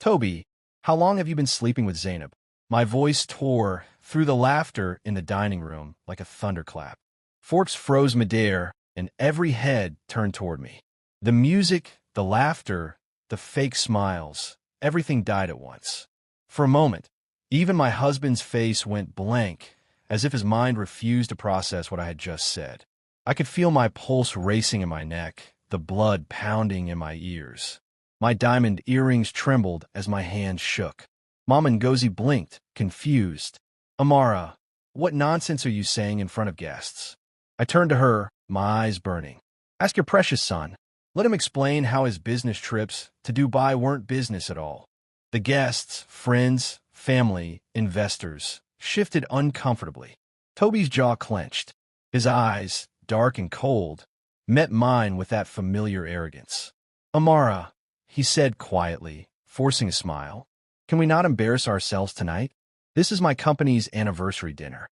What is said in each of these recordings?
Toby, how long have you been sleeping with Zainab? My voice tore through the laughter in the dining room like a thunderclap. Forks froze midair, and every head turned toward me. The music, the laughter, the fake smiles, everything died at once. For a moment, even my husband's face went blank, as if his mind refused to process what I had just said. I could feel my pulse racing in my neck, the blood pounding in my ears. My diamond earrings trembled as my hands shook. Mom Ngozi blinked, confused. Amara, what nonsense are you saying in front of guests? I turned to her, my eyes burning. Ask your precious son. Let him explain how his business trips to Dubai weren't business at all. The guests, friends, family, investors, shifted uncomfortably. Toby's jaw clenched. His eyes, dark and cold, met mine with that familiar arrogance. Amara, he said quietly, forcing a smile, can we not embarrass ourselves tonight? This is my company's anniversary dinner.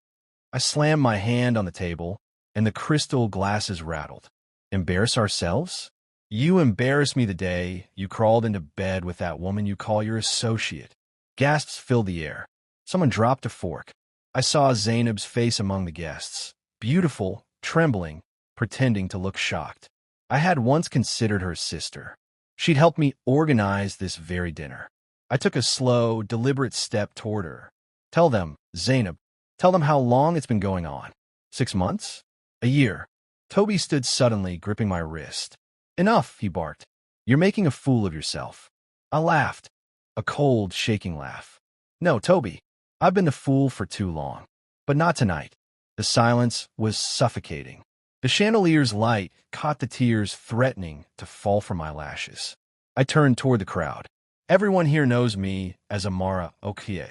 I slammed my hand on the table, and the crystal glasses rattled. Embarrass ourselves? You embarrassed me the day you crawled into bed with that woman you call your associate. Gasps filled the air. Someone dropped a fork. I saw Zainab's face among the guests, beautiful, trembling, pretending to look shocked. I had once considered her sister. She'd helped me organize this very dinner. I took a slow, deliberate step toward her. Tell them, Zainab, tell them how long it's been going on. 6 months? A year. Toby stood suddenly, gripping my wrist. Enough, he barked. You're making a fool of yourself. I laughed. A cold, shaking laugh. No, Toby, I've been the fool for too long. But not tonight. The silence was suffocating. The chandelier's light caught the tears threatening to fall from my lashes. I turned toward the crowd. Everyone here knows me as Amara Okie,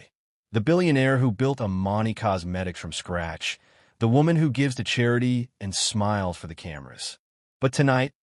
the billionaire who built Amani Cosmetics from scratch, the woman who gives to charity and smiles for the cameras. But tonight,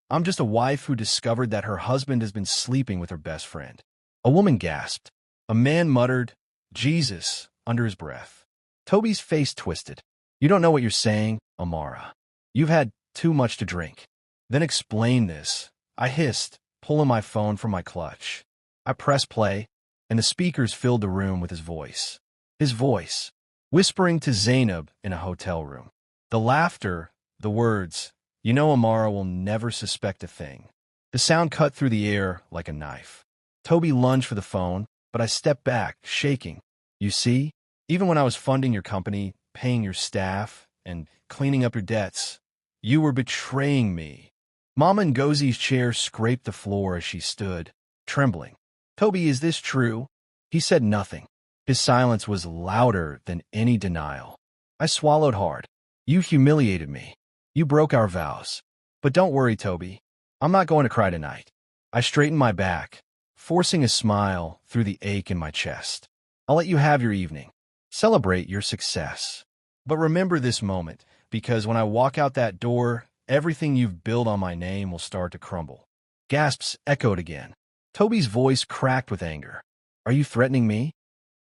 I'm just a wife who discovered that her husband has been sleeping with her best friend. A woman gasped. A man muttered, Jesus, under his breath. Toby's face twisted. You don't know what you're saying, Amara. You've had too much to drink. Then explain this, I hissed, pulling my phone from my clutch. I pressed play, and the speakers filled the room with his voice. His voice, whispering to Zainab in a hotel room. The laughter, the words, you know Amara will never suspect a thing. The sound cut through the air like a knife. Toby lunged for the phone, but I stepped back, shaking. You see, even when I was funding your company, paying your staff, and cleaning up your debts, you were betraying me. Mama Ngozi's chair scraped the floor as she stood, trembling. Toby, is this true? He said nothing. His silence was louder than any denial. I swallowed hard. You humiliated me. You broke our vows. But don't worry, Toby. I'm not going to cry tonight. I straightened my back, forcing a smile through the ache in my chest. I'll let you have your evening. Celebrate your success. But remember this moment, because when I walk out that door, everything you've built on my name will start to crumble. Gasps echoed again. Toby's voice cracked with anger. Are you threatening me?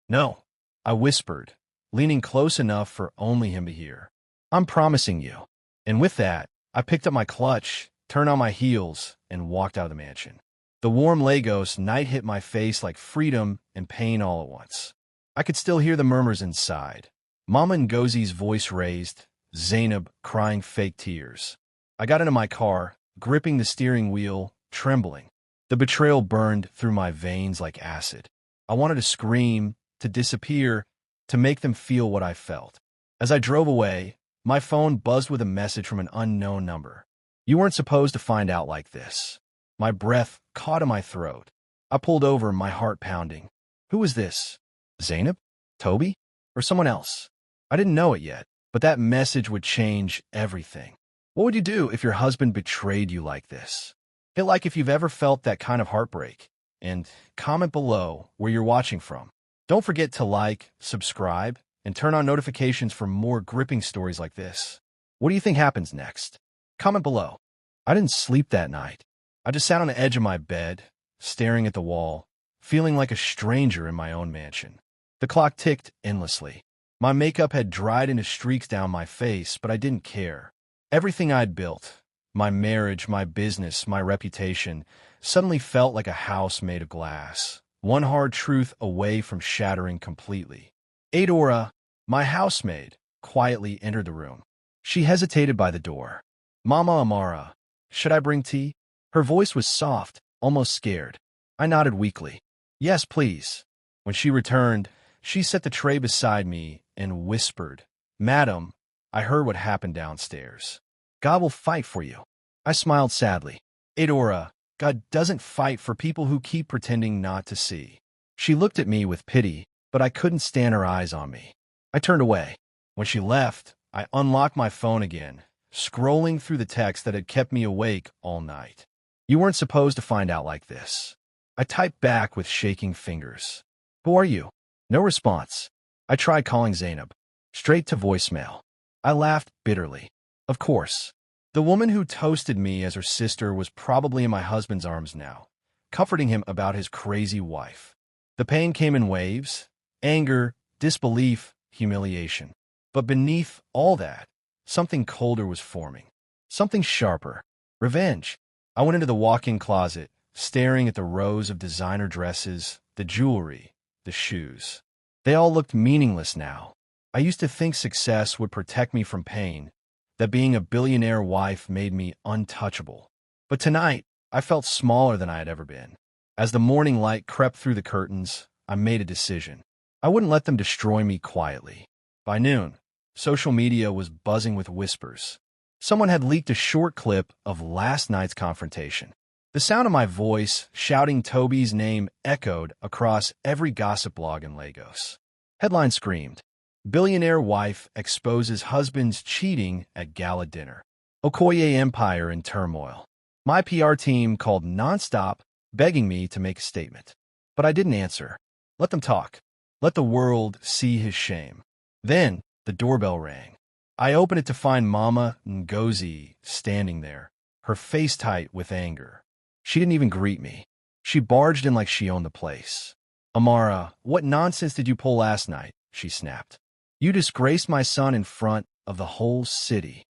No, I whispered, leaning close enough for only him to hear. I'm promising you. And with that, I picked up my clutch, turned on my heels, and walked out of the mansion. The warm Lagos night hit my face like freedom and pain all at once. I could still hear the murmurs inside. Mama Ngozi's voice raised, Zainab crying fake tears. I got into my car, gripping the steering wheel, trembling. The betrayal burned through my veins like acid. I wanted to scream, to disappear, to make them feel what I felt. As I drove away, my phone buzzed with a message from an unknown number. You weren't supposed to find out like this. My breath caught in my throat. I pulled over, my heart pounding. Who was this? Zainab? Toby? Or someone else? I didn't know it yet, but that message would change everything. What would you do if your husband betrayed you like this? Hit like if you've ever felt that kind of heartbreak, and comment below where you're watching from. Don't forget to like, subscribe, and turn on notifications for more gripping stories like this. What do you think happens next? Comment below. I didn't sleep that night. I just sat on the edge of my bed, staring at the wall, feeling like a stranger in my own mansion. The clock ticked endlessly. My makeup had dried into streaks down my face, but I didn't care. Everything I'd built, my marriage, my business, my reputation, suddenly felt like a house made of glass, one hard truth away from shattering completely. Adora, my housemaid, quietly entered the room. She hesitated by the door. Mama Amara, should I bring tea? Her voice was soft, almost scared. I nodded weakly. Yes, please. When she returned, she set the tray beside me and whispered, Madam, I heard what happened downstairs. God will fight for you. I smiled sadly. Adora, God doesn't fight for people who keep pretending not to see. She looked at me with pity, but I couldn't stand her eyes on me. I turned away. When she left, I unlocked my phone again, scrolling through the text that had kept me awake all night. You weren't supposed to find out like this. I typed back with shaking fingers. Who are you? No response. I tried calling Zainab. Straight to voicemail. I laughed bitterly. Of course. The woman who toasted me as her sister was probably in my husband's arms now, comforting him about his crazy wife. The pain came in waves: anger, disbelief, humiliation. But beneath all that, something colder was forming. Something sharper. Revenge. I went into the walk-in closet, staring at the rows of designer dresses, the jewelry, the shoes. They all looked meaningless now. I used to think success would protect me from pain, that being a billionaire wife made me untouchable. But tonight, I felt smaller than I had ever been. As the morning light crept through the curtains, I made a decision. I wouldn't let them destroy me quietly. By noon, social media was buzzing with whispers. Someone had leaked a short clip of last night's confrontation. The sound of my voice shouting Toby's name echoed across every gossip blog in Lagos. Headline screamed, Billionaire wife exposes husband's cheating at gala dinner. Okoye empire in turmoil. My PR team called nonstop, begging me to make a statement. But I didn't answer. Let them talk. Let the world see his shame. Then the doorbell rang. I opened it to find Mama Ngozi standing there, her face tight with anger. She didn't even greet me. She barged in like she owned the place. Amara, what nonsense did you pull last night? She snapped. You disgraced my son in front of the whole city.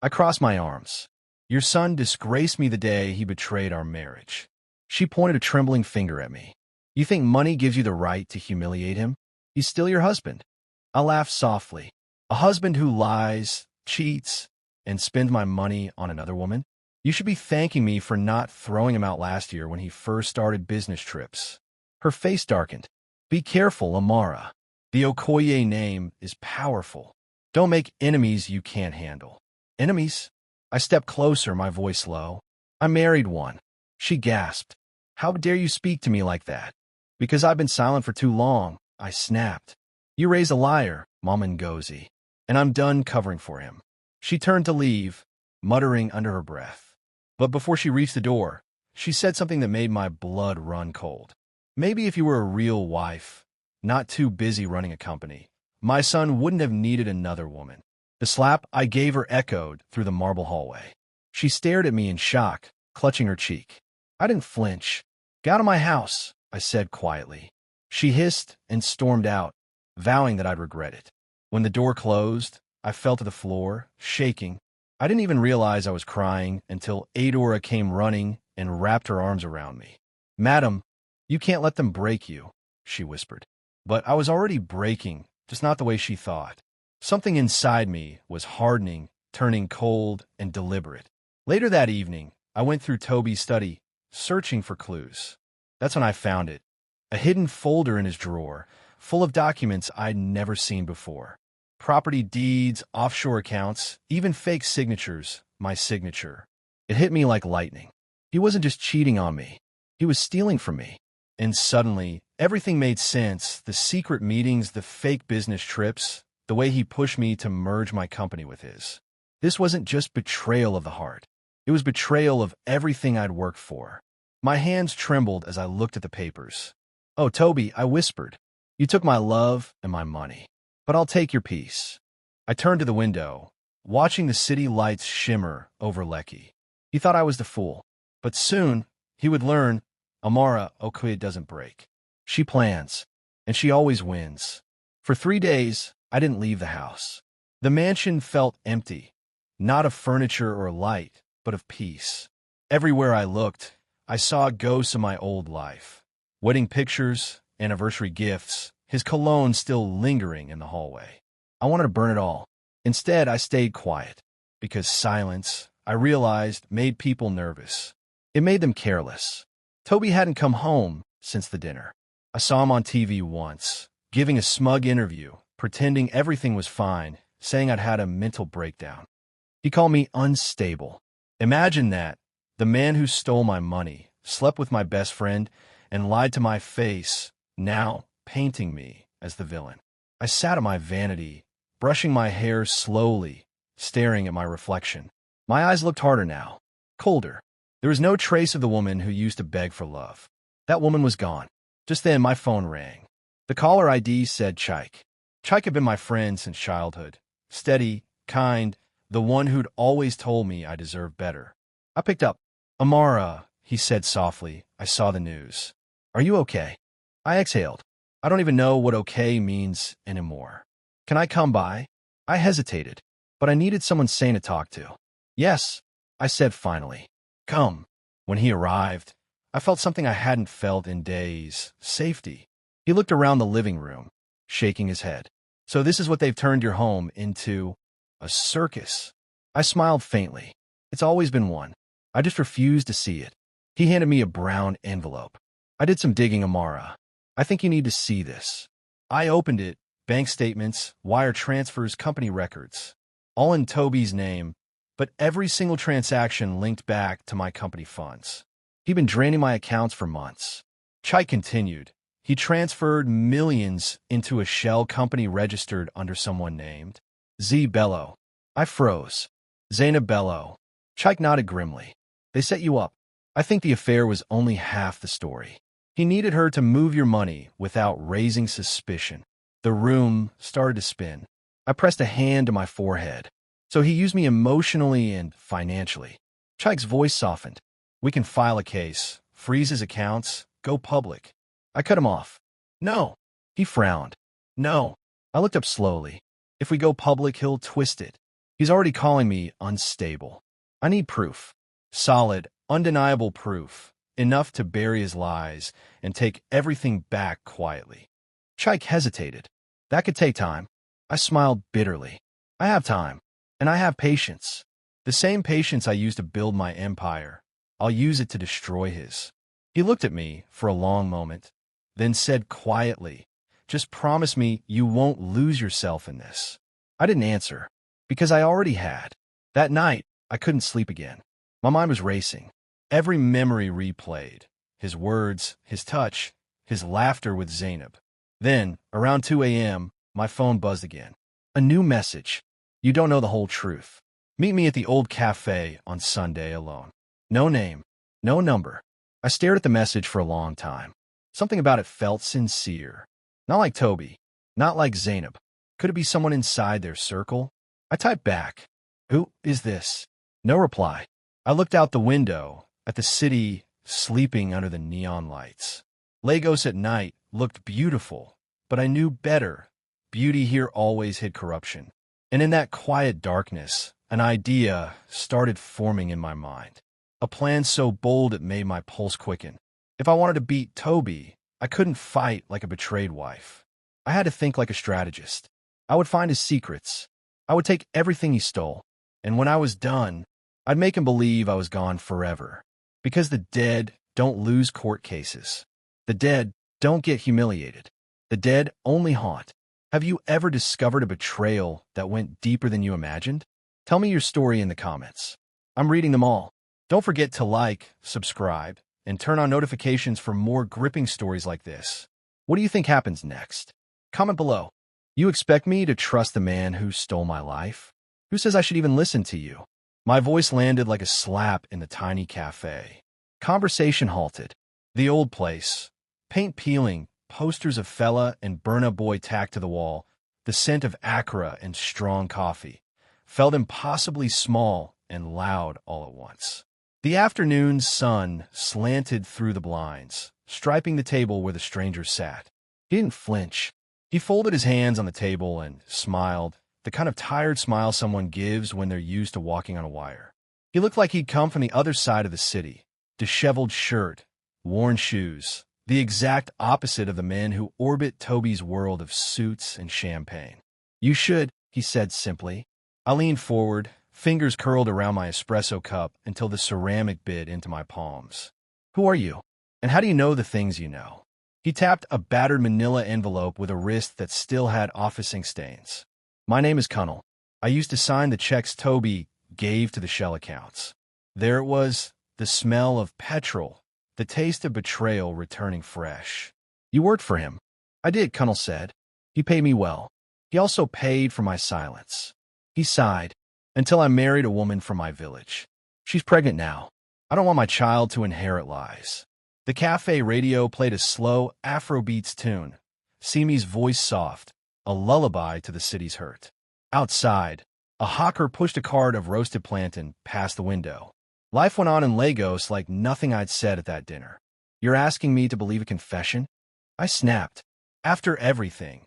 I crossed my arms. Your son disgraced me the day he betrayed our marriage. She pointed a trembling finger at me. You think money gives you the right to humiliate him? He's still your husband. I laughed softly. A husband who lies, cheats, and spends my money on another woman? You should be thanking me for not throwing him out last year when he first started business trips. Her face darkened. Be careful, Amara. The Okoye name is powerful. Don't make enemies you can't handle. Enemies? I stepped closer, my voice low. I married one. She gasped. How dare you speak to me like that? Because I've been silent for too long, I snapped. You raise a liar, Mama Ngozi, and I'm done covering for him. She turned to leave, muttering under her breath. But before she reached the door, she said something that made my blood run cold. Maybe if you were a real wife, not too busy running a company, my son wouldn't have needed another woman. The slap I gave her echoed through the marble hallway. She stared at me in shock, clutching her cheek. I didn't flinch. Get out of my house, I said quietly. She hissed and stormed out, vowing that I'd regret it. When the door closed, I fell to the floor, shaking. I didn't even realize I was crying until Adora came running and wrapped her arms around me. Madam, you can't let them break you, she whispered. But I was already breaking, just not the way she thought. Something inside me was hardening, turning cold and deliberate. Later that evening, I went through Toby's study, searching for clues. That's when I found it. A hidden folder in his drawer, full of documents I'd never seen before. Property deeds, offshore accounts, even fake signatures, my signature. It hit me like lightning. He wasn't just cheating on me. He was stealing from me. And suddenly, everything made sense. The secret meetings, the fake business trips, the way he pushed me to merge my company with his. This wasn't just betrayal of the heart. It was betrayal of everything I'd worked for. My hands trembled as I looked at the papers. Oh, Toby, I whispered. You took my love and my money. But I'll take your peace. I turned to the window, watching the city lights shimmer over Lekki. He thought I was the fool. But soon, he would learn Amara Okoye doesn't break. She plans, and she always wins. For 3 days, I didn't leave the house. The mansion felt empty, not of furniture or light, but of peace. Everywhere I looked, I saw ghosts of my old life. Wedding pictures, anniversary gifts, his cologne still lingering in the hallway. I wanted to burn it all. Instead, I stayed quiet, because silence, I realized, made people nervous. It made them careless. Toby hadn't come home since the dinner. I saw him on TV once, giving a smug interview, pretending everything was fine, saying I'd had a mental breakdown. He called me unstable. Imagine that. The man who stole my money, slept with my best friend, and lied to my face, now painting me as the villain. I sat at my vanity, brushing my hair slowly, staring at my reflection. My eyes looked harder now, colder. There was no trace of the woman who used to beg for love. That woman was gone. Just then, my phone rang. The caller ID said Chike. Chike had been my friend since childhood. Steady, kind, the one who'd always told me I deserved better. I picked up. Amara, he said softly. I saw the news. Are you okay? I exhaled. I don't even know what okay means anymore. Can I come by? I hesitated, but I needed someone sane to talk to. Yes, I said finally. Come. When he arrived, I felt something I hadn't felt in days. Safety. He looked around the living room, shaking his head. So this is what they've turned your home into? A circus. I smiled faintly. It's always been one. I just refused to see it. He handed me a brown envelope. I did some digging, Amara. I think you need to see this. I opened it. Bank statements, wire transfers, company records. All in Toby's name, but every single transaction linked back to my company funds. He'd been draining my accounts for months. Chike continued. He transferred millions into a shell company registered under someone named Z. Bello. I froze. Zainab Bello. Chike nodded grimly. They set you up. I think the affair was only half the story. He needed her to move your money without raising suspicion. The room started to spin. I pressed a hand to my forehead. So he used me emotionally and financially. Chike's voice softened. We can file a case, freeze his accounts, go public. I cut him off. No. He frowned. No. I looked up slowly. If we go public, he'll twist it. He's already calling me unstable. I need proof. Solid, undeniable proof. Enough to bury his lies and take everything back quietly. Chike hesitated. That could take time. I smiled bitterly. I have time. And I have patience. The same patience I used to build my empire. I'll use it to destroy his. He looked at me for a long moment, then said quietly, just promise me you won't lose yourself in this. I didn't answer, because I already had. That night, I couldn't sleep again. My mind was racing. Every memory replayed. His words, his touch, his laughter with Zainab. Then, around 2 a.m., my phone buzzed again. A new message. You don't know the whole truth. Meet me at the old cafe on Sunday alone. No name, no number. I stared at the message for a long time. Something about it felt sincere. Not like Toby, not like Zainab. Could it be someone inside their circle? I typed back. Who is this? No reply. I looked out the window at the city sleeping under the neon lights. Lagos at night looked beautiful, but I knew better. Beauty here always hid corruption. And in that quiet darkness, an idea started forming in my mind. A plan so bold it made my pulse quicken. If I wanted to beat Toby, I couldn't fight like a betrayed wife. I had to think like a strategist. I would find his secrets. I would take everything he stole. And when I was done, I'd make him believe I was gone forever. Because the dead don't lose court cases. The dead don't get humiliated. The dead only haunt. Have you ever discovered a betrayal that went deeper than you imagined? Tell me your story in the comments. I'm reading them all. Don't forget to like, subscribe, and turn on notifications for more gripping stories like this. What do you think happens next? Comment below. You expect me to trust the man who stole my life? Who says I should even listen to you? My voice landed like a slap in the tiny cafe. Conversation halted. The old place. Paint peeling, posters of fella and Burna Boy tacked to the wall, the scent of Accra and strong coffee, felt impossibly small and loud all at once. The afternoon sun slanted through the blinds, striping the table where the stranger sat. He didn't flinch. He folded his hands on the table and smiled, the kind of tired smile someone gives when they're used to walking on a wire. He looked like he'd come from the other side of the city. Disheveled shirt, worn shoes, the exact opposite of the men who orbit Toby's world of suits and champagne. You should, he said simply. I leaned forward, fingers curled around my espresso cup until the ceramic bit into my palms. Who are you? And how do you know the things you know? He tapped a battered manila envelope with a wrist that still had office ink stains. My name is Cunnell. I used to sign the checks Toby gave to the shell accounts. There it was, the smell of petrol, the taste of betrayal returning fresh. You worked for him. I did, Cunnell said. He paid me well. He also paid for my silence. He sighed, until I married a woman from my village. She's pregnant now. I don't want my child to inherit lies. The cafe radio played a slow Afrobeats tune, Simi's voice soft, a lullaby to the city's hurt. Outside, a hawker pushed a cart of roasted plantain past the window. Life went on in Lagos like nothing I'd said at that dinner. You're asking me to believe a confession? I snapped. After everything.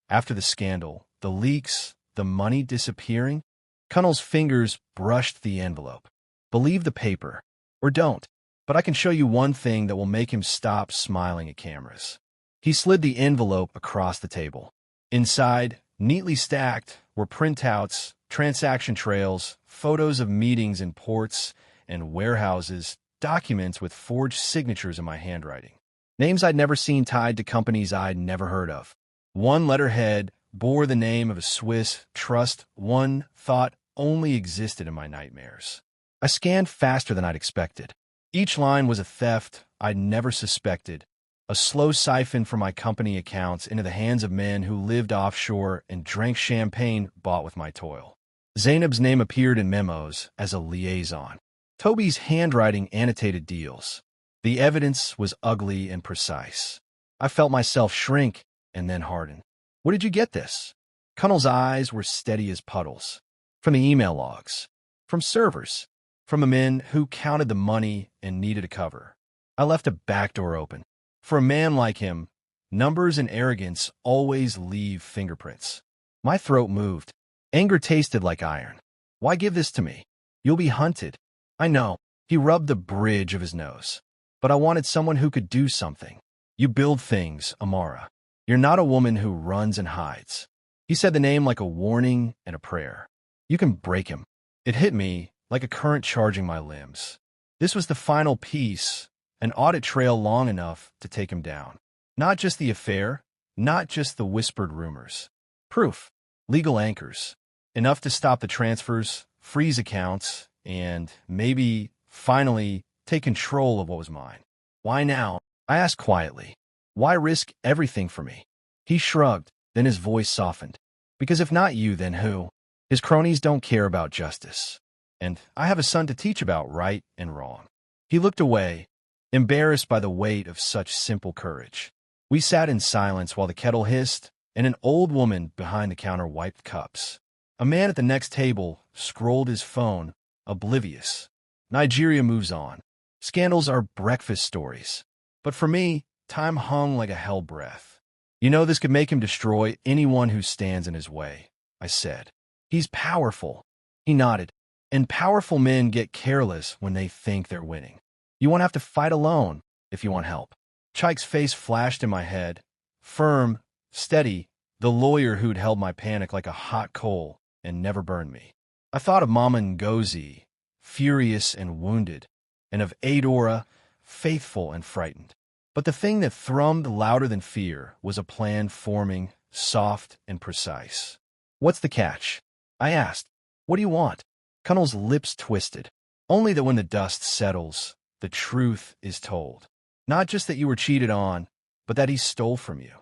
After the scandal, the leaks, the money disappearing, Cunnell's fingers brushed the envelope. Believe the paper. Or don't. But I can show you one thing that will make him stop smiling at cameras. He slid the envelope across the table. Inside, neatly stacked, were printouts, transaction trails, photos of meetings in ports and warehouses, documents with forged signatures in my handwriting. Names I'd never seen tied to companies I'd never heard of. One letterhead bore the name of a Swiss trust one thought only existed in my nightmares. I scanned faster than I'd expected. Each line was a theft I'd never suspected, a slow siphon from my company accounts into the hands of men who lived offshore and drank champagne bought with my toil. Zainab's name appeared in memos as a liaison. Toby's handwriting annotated deals. The evidence was ugly and precise. I felt myself shrink and then harden. Where did you get this? Cunnell's eyes were steady as puddles. From the email logs. From servers. From a men who counted the money and needed a cover. I left a back door open. For a man like him, numbers and arrogance always leave fingerprints. My throat moved. Anger tasted like iron. Why give this to me? You'll be hunted. I know. He rubbed the bridge of his nose. But I wanted someone who could do something. You build things, Amara. You're not a woman who runs and hides. He said the name like a warning and a prayer. You can break him. It hit me like a current charging my limbs. This was the final piece, an audit trail long enough to take him down. Not just the affair, not just the whispered rumors. Proof. Legal anchors. Enough to stop the transfers, freeze accounts, and maybe, finally, take control of what was mine. Why now? I asked quietly. Why risk everything for me? He shrugged, then his voice softened. Because if not you, then who? His cronies don't care about justice. And I have a son to teach about right and wrong. He looked away, embarrassed by the weight of such simple courage. We sat in silence while the kettle hissed, and an old woman behind the counter wiped cups. A man at the next table scrolled his phone, oblivious. Nigeria moves on. Scandals are breakfast stories. But for me, time hung like a hell breath. You know this could make him destroy anyone who stands in his way, I said. He's powerful. He nodded. And powerful men get careless when they think they're winning. You won't have to fight alone if you want help. Chike's face flashed in my head. Firm, steady, the lawyer who'd held my panic like a hot coal and never burned me. I thought of Mama Ngozi, furious and wounded, and of Adora, faithful and frightened. But the thing that thrummed louder than fear was a plan forming, soft and precise. What's the catch? I asked. What do you want? Cunnell's lips twisted. Only that when the dust settles, the truth is told. Not just that you were cheated on, but that he stole from you.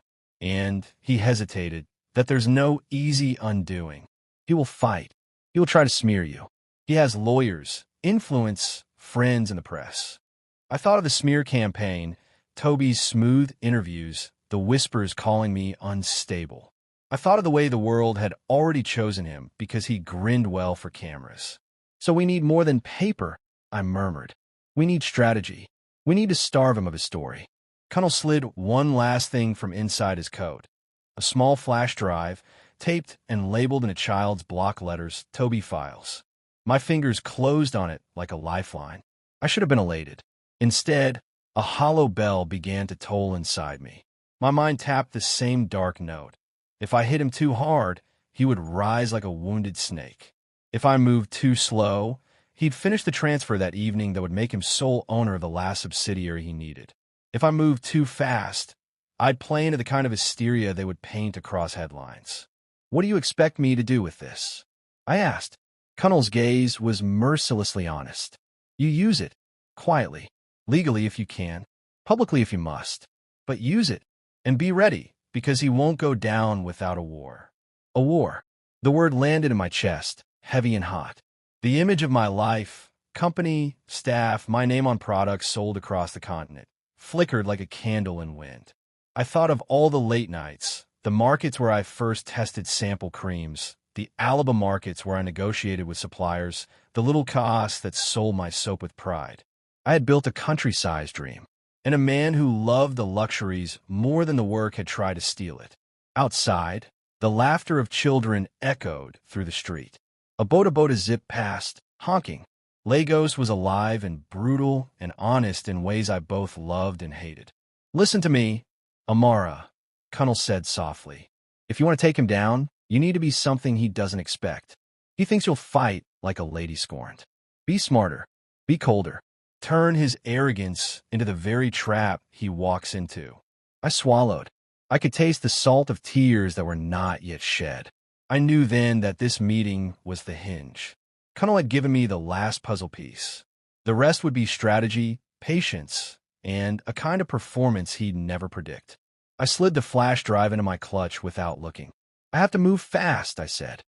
And he hesitated, that there's no easy undoing. He will fight. He will try to smear you. He has lawyers, influence, friends in the press. I thought of the smear campaign, Toby's smooth interviews, the whispers calling me unstable. I thought of the way the world had already chosen him because he grinned well for cameras. So we need more than paper, I murmured. We need strategy. We need to starve him of his story. Cunnell slid one last thing from inside his coat. A small flash drive, taped and labeled in a child's block letters, Toby Files. My fingers closed on it like a lifeline. I should have been elated. Instead, A hollow bell began to toll inside me. My mind tapped the same dark note. If I hit him too hard, he would rise like a wounded snake. If I moved too slow, he'd finish the transfer that evening that would make him sole owner of the last subsidiary he needed. If I moved too fast, I'd play into the kind of hysteria they would paint across headlines. "What do you expect me to do with this?" I asked. Cunnell's gaze was mercilessly honest. "You use it, quietly, legally if you can, publicly if you must. But use it, and be ready, because he won't go down without a war." A war. The word landed in my chest, heavy and hot. The image of my life, company, staff, my name on products sold across the continent, flickered like a candle in wind. I thought of all the late nights, the markets where I first tested sample creams, the Alaba markets where I negotiated with suppliers, the little kiosks that sold my soap with pride. I had built a country-sized dream, and a man who loved the luxuries more than the work had tried to steal it. Outside, the laughter of children echoed through the street. A boda zipped past, honking. Lagos was alive and brutal and honest in ways I both loved and hated. "Listen to me, Amara," Cunnell said softly. "If you want to take him down, you need to be something he doesn't expect. He thinks you'll fight like a lady scorned. Be smarter. Be colder. Turn his arrogance into the very trap he walks into." I swallowed. I could taste the salt of tears that were not yet shed. I knew then that this meeting was the hinge. Cunnell had given me the last puzzle piece. The rest would be strategy, patience, and a kind of performance he'd never predict. I slid the flash drive into my clutch without looking. "I have to move fast," I said.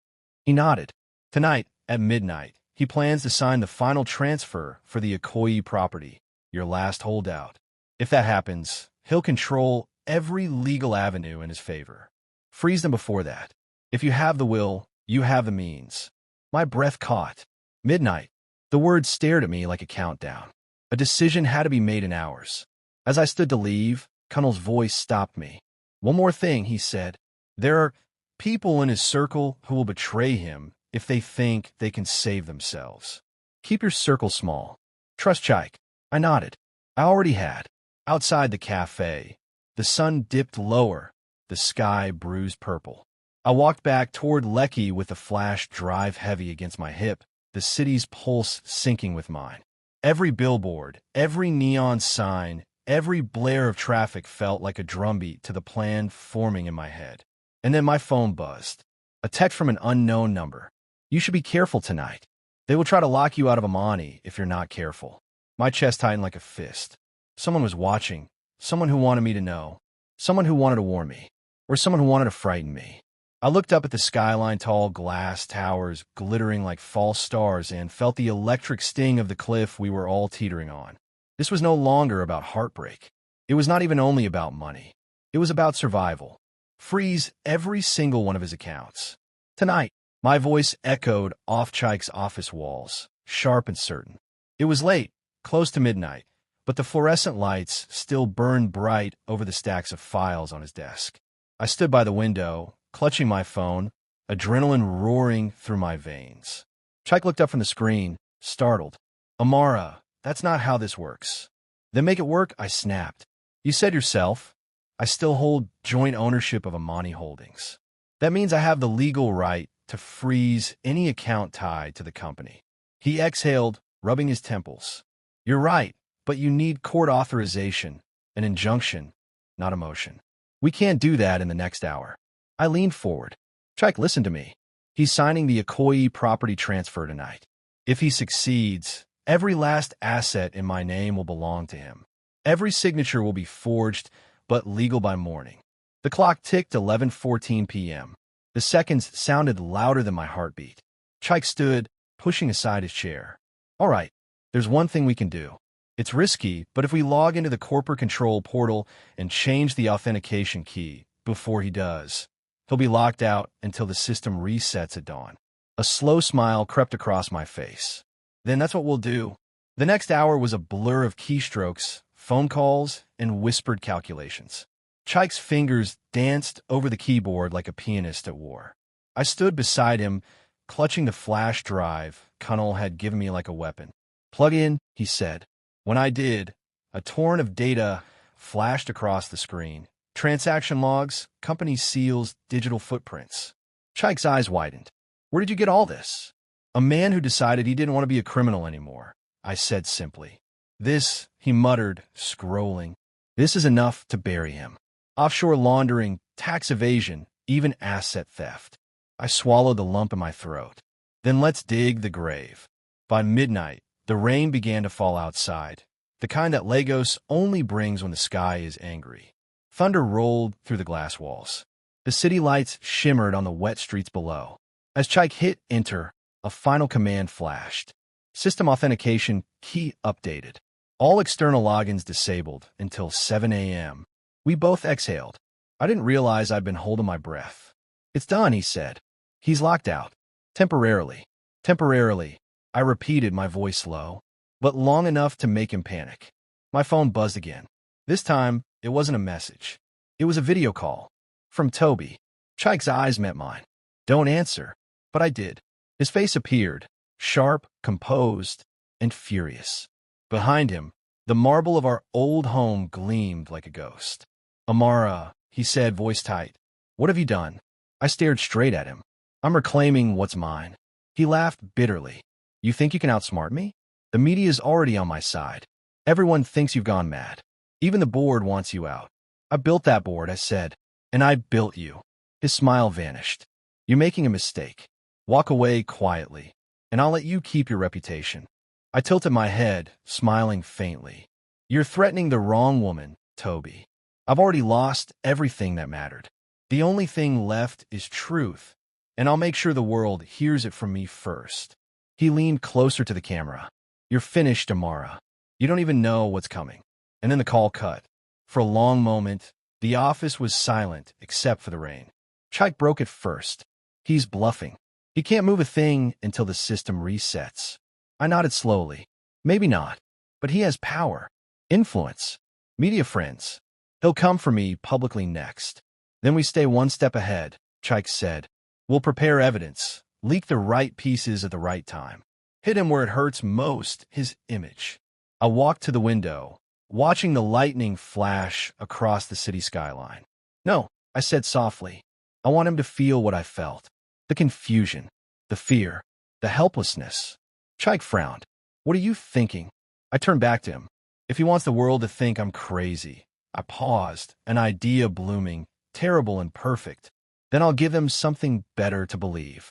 He nodded. "Tonight, at midnight, he plans to sign the final transfer for the Ikoyi property, your last holdout. If that happens, he'll control every legal avenue in his favor. Freeze them before that. If you have the will, you have the means." My breath caught. Midnight. The words stared at me like a countdown. A decision had to be made in hours. As I stood to leave, Cunnell's voice stopped me. "One more thing," he said. "There are people in his circle who will betray him if they think they can save themselves. Keep your circle small. Trust Chike." I nodded. I already had. Outside the cafe, the sun dipped lower, the sky bruised purple. I walked back toward Lekki with the flash drive heavy against my hip, the city's pulse syncing with mine. Every billboard, every neon sign, every blare of traffic felt like a drumbeat to the plan forming in my head. And then my phone buzzed. A text from an unknown number. "You should be careful tonight. They will try to lock you out of Amani if you're not careful." My chest tightened like a fist. Someone was watching. Someone who wanted me to know. Someone who wanted to warn me. Or someone who wanted to frighten me. I looked up at the skyline, tall glass towers glittering like false stars, and felt the electric sting of the cliff we were all teetering on. This was no longer about heartbreak. It was not even only about money. It was about survival. Freeze every single one of his accounts. Tonight, my voice echoed off Chike's office walls, sharp and certain. It was late, close to midnight, but the fluorescent lights still burned bright over the stacks of files on his desk. I stood by the window, clutching my phone, adrenaline roaring through my veins. Chike looked up from the screen, startled. "Amara, that's not how this works." "Then make it work," I snapped. "You said yourself, I still hold joint ownership of Amani Holdings. That means I have the legal right to freeze any account tied to the company." He exhaled, rubbing his temples. "You're right, but you need court authorization, an injunction, not emotion. We can't do that in the next hour." I leaned forward. "Chike, listen to me. He's signing the Ikoyi property transfer tonight. If he succeeds, every last asset in my name will belong to him. Every signature will be forged, but legal by morning." The clock ticked 11:14 p.m. The seconds sounded louder than my heartbeat. Chike stood, pushing aside his chair. "All right, there's one thing we can do. It's risky, but if we log into the corporate control portal and change the authentication key before he does, he'll be locked out until the system resets at dawn." A slow smile crept across my face. "Then that's what we'll do." The next hour was a blur of keystrokes, phone calls, and whispered calculations. Chike's fingers danced over the keyboard like a pianist at war. I stood beside him, clutching the flash drive Cunnell had given me like a weapon. "Plug in," he said. When I did, A torrent of data flashed across the screen. Transaction logs, company seals, digital footprints. Chaik's eyes widened. Where did you get all this? A man who decided he didn't want to be a criminal anymore, I said simply. This, he muttered, scrolling. This is enough to bury him. Offshore laundering, tax evasion, even asset theft. I swallowed the lump in my throat. Then let's dig the grave. By midnight, the rain began to fall outside, the kind that Lagos only brings when the sky is angry. Thunder rolled through the glass walls. The city lights shimmered on the wet streets below. As Chaik hit enter, a final command flashed. System authentication key updated. All external logins disabled until 7 a.m. We both exhaled. I didn't realize I'd been holding my breath. It's done, he said. He's locked out. Temporarily. Temporarily. I repeated, my voice low, but long enough to make him panic. My phone buzzed again. This time, it wasn't a message. It was a video call. From Toby. Chaik's eyes met mine. Don't answer. But I did. His face appeared, sharp, composed, and furious. Behind him, the marble of our old home gleamed like a ghost. Amara, he said, voice tight. What have you done? I stared straight at him. I'm reclaiming what's mine. He laughed bitterly. You think you can outsmart me? The media's already on my side. Everyone thinks you've gone mad. Even the board wants you out. I built that board, I said. And I built you. His smile vanished. You're making a mistake. Walk away quietly, and I'll let you keep your reputation. I tilted my head, smiling faintly. You're threatening the wrong woman, Toby. I've already lost everything that mattered. The only thing left is truth, and I'll make sure the world hears it from me first. He leaned closer to the camera. You're finished, Amara. You don't even know what's coming. And then the call cut. For a long moment, the office was silent except for the rain. Chaik broke it first. He's bluffing. He can't move a thing until the system resets. I nodded slowly. Maybe not, but he has power, influence, media friends. He'll come for me publicly next. Then we stay one step ahead, Chaik said. We'll prepare evidence, leak the right pieces at the right time. Hit him where it hurts most, his image. I walked to the window, watching the lightning flash across the city skyline. No, I said softly. I want him to feel what I felt. The confusion, the fear, the helplessness. Chaik frowned. What are you thinking? I turned back to him. If he wants the world to think I'm crazy. I paused, an idea blooming, terrible and perfect. Then I'll give them something better to believe.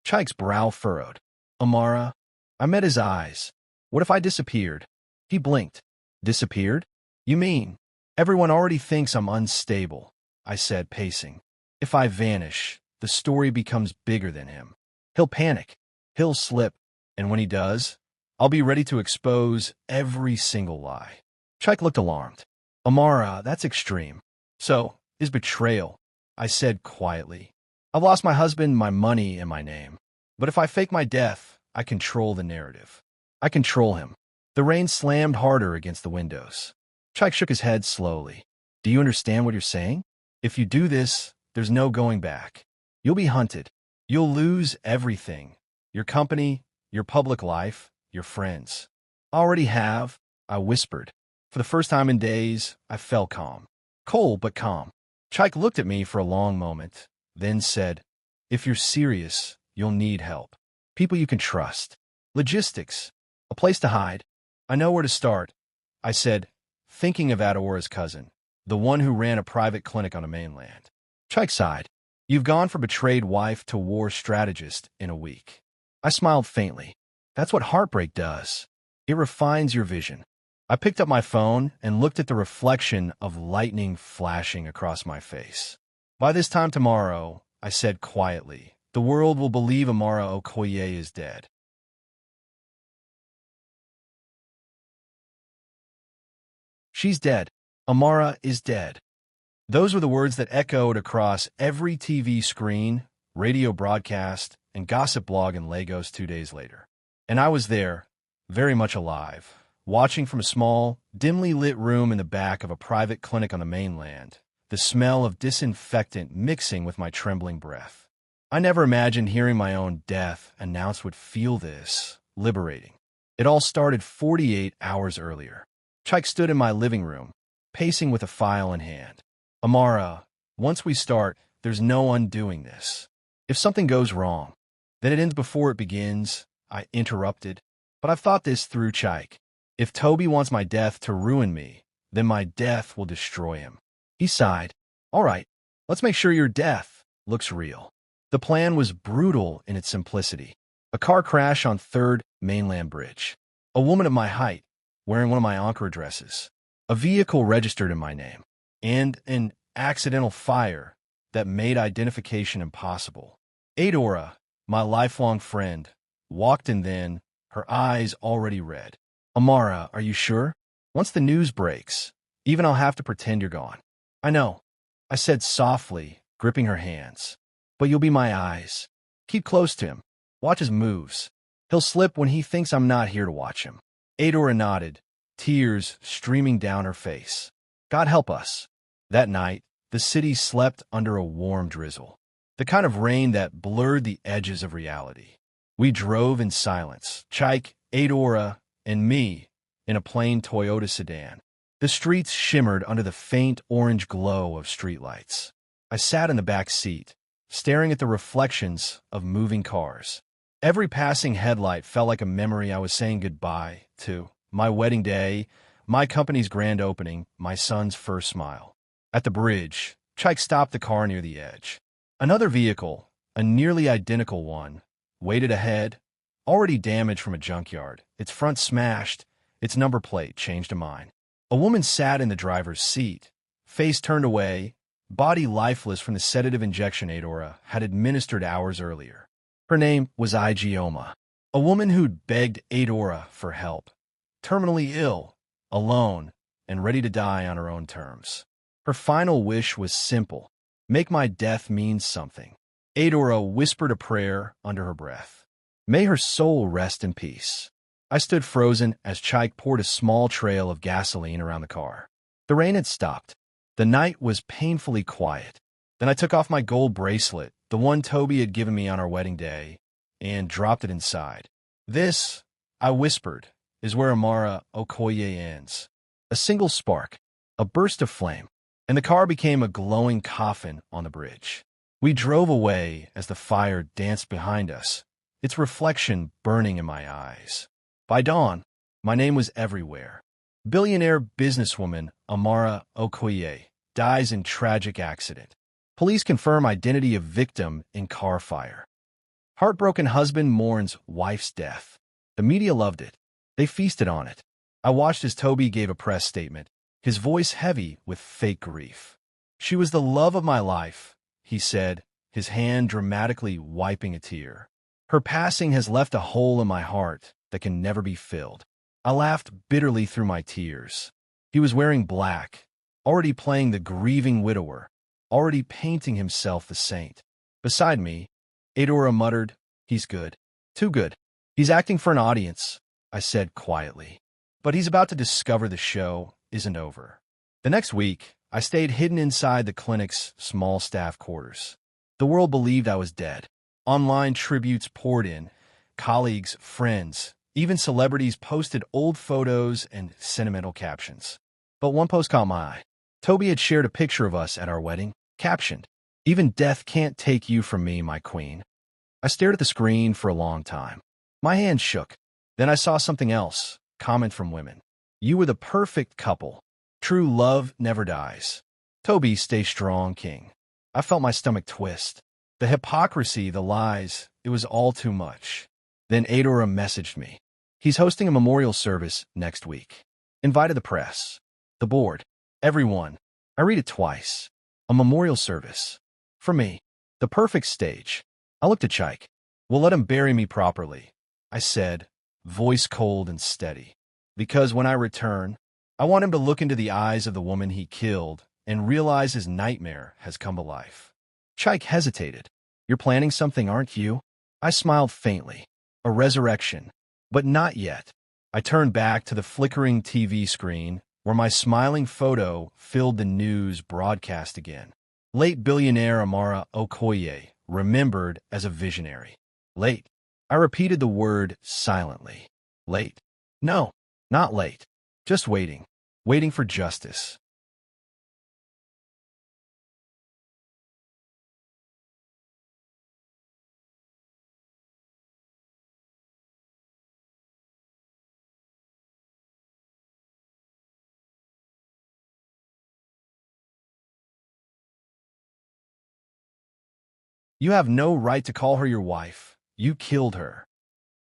Chaik's brow furrowed. Amara, I met his eyes. What if I disappeared? He blinked. Disappeared? You mean? Everyone already thinks I'm unstable, I said, pacing. If I vanish, the story becomes bigger than him. He'll panic. He'll slip. And when he does, I'll be ready to expose every single lie. Chaik looked alarmed. Amara, that's extreme. So, is betrayal, I said quietly. I've lost my husband, my money, and my name. But if I fake my death, I control the narrative. I control him. The rain slammed harder against the windows. Chaik shook his head slowly. Do you understand what you're saying? If you do this, there's no going back. You'll be hunted. You'll lose everything. Your company, your public life, your friends. I already have, I whispered. For the first time in days, I felt calm. Cold, but calm. Chaik looked at me for a long moment, then said, If you're serious, you'll need help. People you can trust. Logistics. A place to hide. I know where to start, I said, thinking of Adora's cousin, the one who ran a private clinic on the mainland. Chaik sighed. You've gone from betrayed wife to war strategist in a week. I smiled faintly. That's what heartbreak does. It refines your vision. I picked up my phone and looked at the reflection of lightning flashing across my face. By this time tomorrow, I said quietly, the world will believe Amara Okoye is dead. She's dead. Amara is dead. Those were the words that echoed across every TV screen, radio broadcast, and gossip blog in Lagos 2 days later. And I was there, very much alive, watching from a small, dimly lit room in the back of a private clinic on the mainland, the smell of disinfectant mixing with my trembling breath. I never imagined hearing my own death announced would feel this liberating. It all started 48 hours earlier. Chike stood in my living room, pacing with a file in hand. Amara, once we start, there's no undoing this. If something goes wrong, then it ends before it begins, I interrupted. But I've thought this through, Chike. If Toby wants my death to ruin me, then my death will destroy him. He sighed. All right, let's make sure your death looks real. The plan was brutal in its simplicity. A car crash on 3rd Mainland Bridge. A woman of my height, wearing one of my Ankara dresses. A vehicle registered in my name. And an accidental fire that made identification impossible. Adora, my lifelong friend, walked in then, her eyes already red. Amara, are you sure? Once the news breaks, even I'll have to pretend you're gone. I know, I said softly, gripping her hands. But you'll be my eyes. Keep close to him. Watch his moves. He'll slip when he thinks I'm not here to watch him. Adora nodded, tears streaming down her face. God help us. That night, the city slept under a warm drizzle. The kind of rain that blurred the edges of reality. We drove in silence, Chike, Adora, and me, in a plain Toyota sedan. The streets shimmered under the faint orange glow of streetlights. I sat in the back seat, staring at the reflections of moving cars. Every passing headlight felt like a memory I was saying goodbye to. My wedding day, my company's grand opening, my son's first smile. At the bridge, Chike stopped the car near the edge. Another vehicle, a nearly identical one, waited ahead, already damaged from a junkyard, its front smashed, its number plate changed to mine. A woman sat in the driver's seat, face turned away, body lifeless from the sedative injection Adora had administered hours earlier. Her name was Igioma, a woman who'd begged Adora for help, terminally ill, alone, and ready to die on her own terms. Her final wish was simple: make my death mean something. Adora whispered a prayer under her breath. May her soul rest in peace. I stood frozen as Chike poured a small trail of gasoline around the car. The rain had stopped. The night was painfully quiet. Then I took off my gold bracelet, the one Toby had given me on our wedding day, and dropped it inside. This, I whispered, is where Amara Okoye ends. A single spark, a burst of flame, and the car became a glowing coffin on the bridge. We drove away as the fire danced behind us, its reflection burning in my eyes. By dawn, my name was everywhere. Billionaire businesswoman Amara Okoye dies in tragic accident. Police confirm identity of victim in car fire. Heartbroken husband mourns wife's death. The media loved it. They feasted on it. I watched as Toby gave a press statement, his voice heavy with fake grief. She was the love of my life, he said, his hand dramatically wiping a tear. Her passing has left a hole in my heart that can never be filled. I laughed bitterly through my tears. He was wearing black, already playing the grieving widower, already painting himself the saint. Beside me, Adora muttered, "He's good. Too good. He's acting for an audience," I said quietly. But he's about to discover the show isn't over. The next week, I stayed hidden inside the clinic's small staff quarters. The world believed I was dead. Online tributes poured in. Colleagues, friends, even celebrities posted old photos and sentimental captions. But one post caught my eye. Toby had shared a picture of us at our wedding, captioned, "Even death can't take you from me, my queen." I stared at the screen for a long time. My hands shook. Then I saw something else, comment from women. "You were the perfect couple. True love never dies. Toby, stay strong, king." I felt my stomach twist. The hypocrisy, the lies, it was all too much. Then Adora messaged me. He's hosting a memorial service next week. Invited the press, the board, everyone. I read it twice. A memorial service. For me. The perfect stage. I looked at Chike. "We'll let him bury me properly," I said, voice cold and steady. "Because when I return, I want him to look into the eyes of the woman he killed and realize his nightmare has come to life." Chike hesitated. "You're planning something, aren't you?" I smiled faintly. A resurrection. But not yet. I turned back to the flickering TV screen where my smiling photo filled the news broadcast again. Late billionaire Amara Okoye, remembered as a visionary. Late. I repeated the word silently. Late. No, not late. Just waiting. waiting for justice. You have no right to call her your wife. You killed her.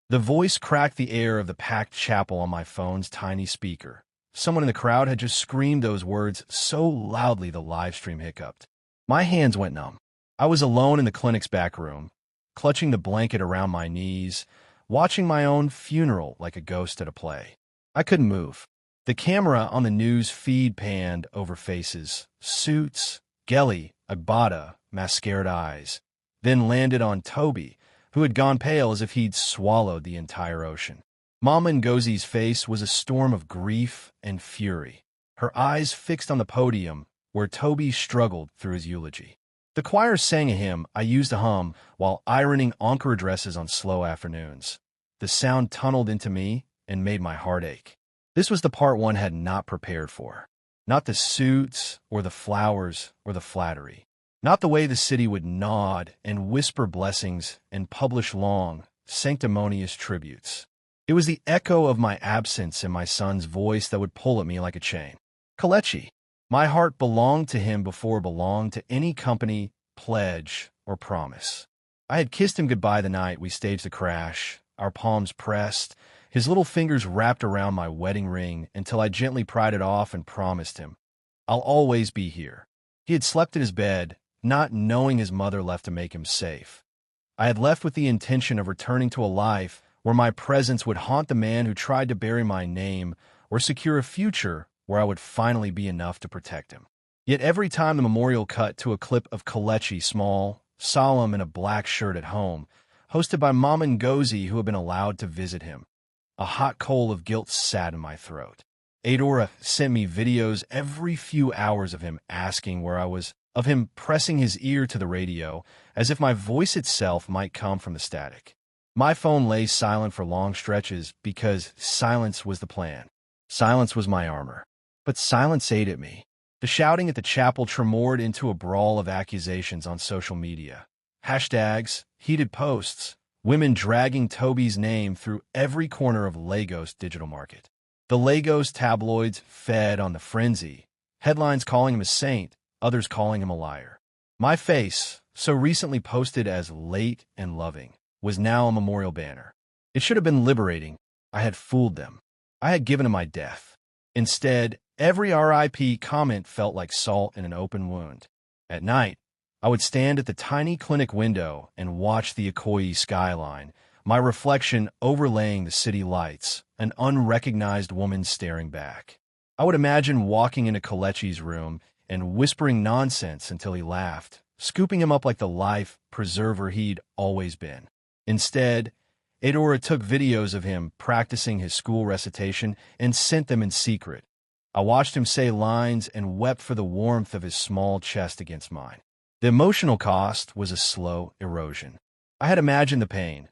The voice cracked the air of the packed chapel on my phone's tiny speaker. Someone in the crowd had just screamed those words so loudly the live stream hiccuped. My hands went numb. I was alone in the clinic's back room, clutching the blanket around my knees, watching my own funeral like a ghost at a play. I couldn't move. The camera on the news feed panned over faces, suits, Gelly, Agbada, mascared eyes, then landed on Toby, who had gone pale as if he'd swallowed the entire ocean. Mama Ngozi's face was a storm of grief and fury, her eyes fixed on the podium where Toby struggled through his eulogy. The choir sang a hymn I used to hum while ironing encore dresses on slow afternoons. The sound tunneled into me and made my heart ache. This was the part one had not prepared for. Not the suits or the flowers or the flattery. Not the way the city would nod and whisper blessings and publish long, sanctimonious tributes. It was the echo of my absence and my son's voice that would pull at me like a chain. Kelechi. My heart belonged to him before it belonged to any company, pledge, or promise. I had kissed him goodbye the night we staged the crash, our palms pressed, his little fingers wrapped around my wedding ring until I gently pried it off and promised him, "I'll always be here." He had slept in his bed, not knowing his mother left to make him safe. I had left with the intention of returning to a life where my presence would haunt the man who tried to bury my name or secure a future where I would finally be enough to protect him. Yet every time the memorial cut to a clip of Kelechi, small, solemn in a black shirt at home, hosted by Mama Ngozi who had been allowed to visit him, a hot coal of guilt sat in my throat. Adora sent me videos every few hours of him asking where I was, of him pressing his ear to the radio, as if my voice itself might come from the static. My phone lay silent for long stretches because silence was the plan. Silence was my armor. But silence ate at me. The shouting at the chapel tremored into a brawl of accusations on social media. Hashtags, heated posts, women dragging Toby's name through every corner of Lagos digital market. The Lagos tabloids fed on the frenzy, headlines calling him a saint, others calling him a liar. My face, so recently posted as late and loving, was now a memorial banner. It should have been liberating. I had fooled them. I had given him my death. Instead, every RIP comment felt like salt in an open wound. At night, I would stand at the tiny clinic window and watch the Ikoyi skyline, my reflection overlaying the city lights, an unrecognized woman staring back. I would imagine walking into Kelechi's room and whispering nonsense until he laughed, scooping him up like the life preserver he'd always been. Instead, Adora took videos of him practicing his school recitation and sent them in secret. I watched him say lines and wept for the warmth of his small chest against mine. The emotional cost was a slow erosion. I had imagined the pain.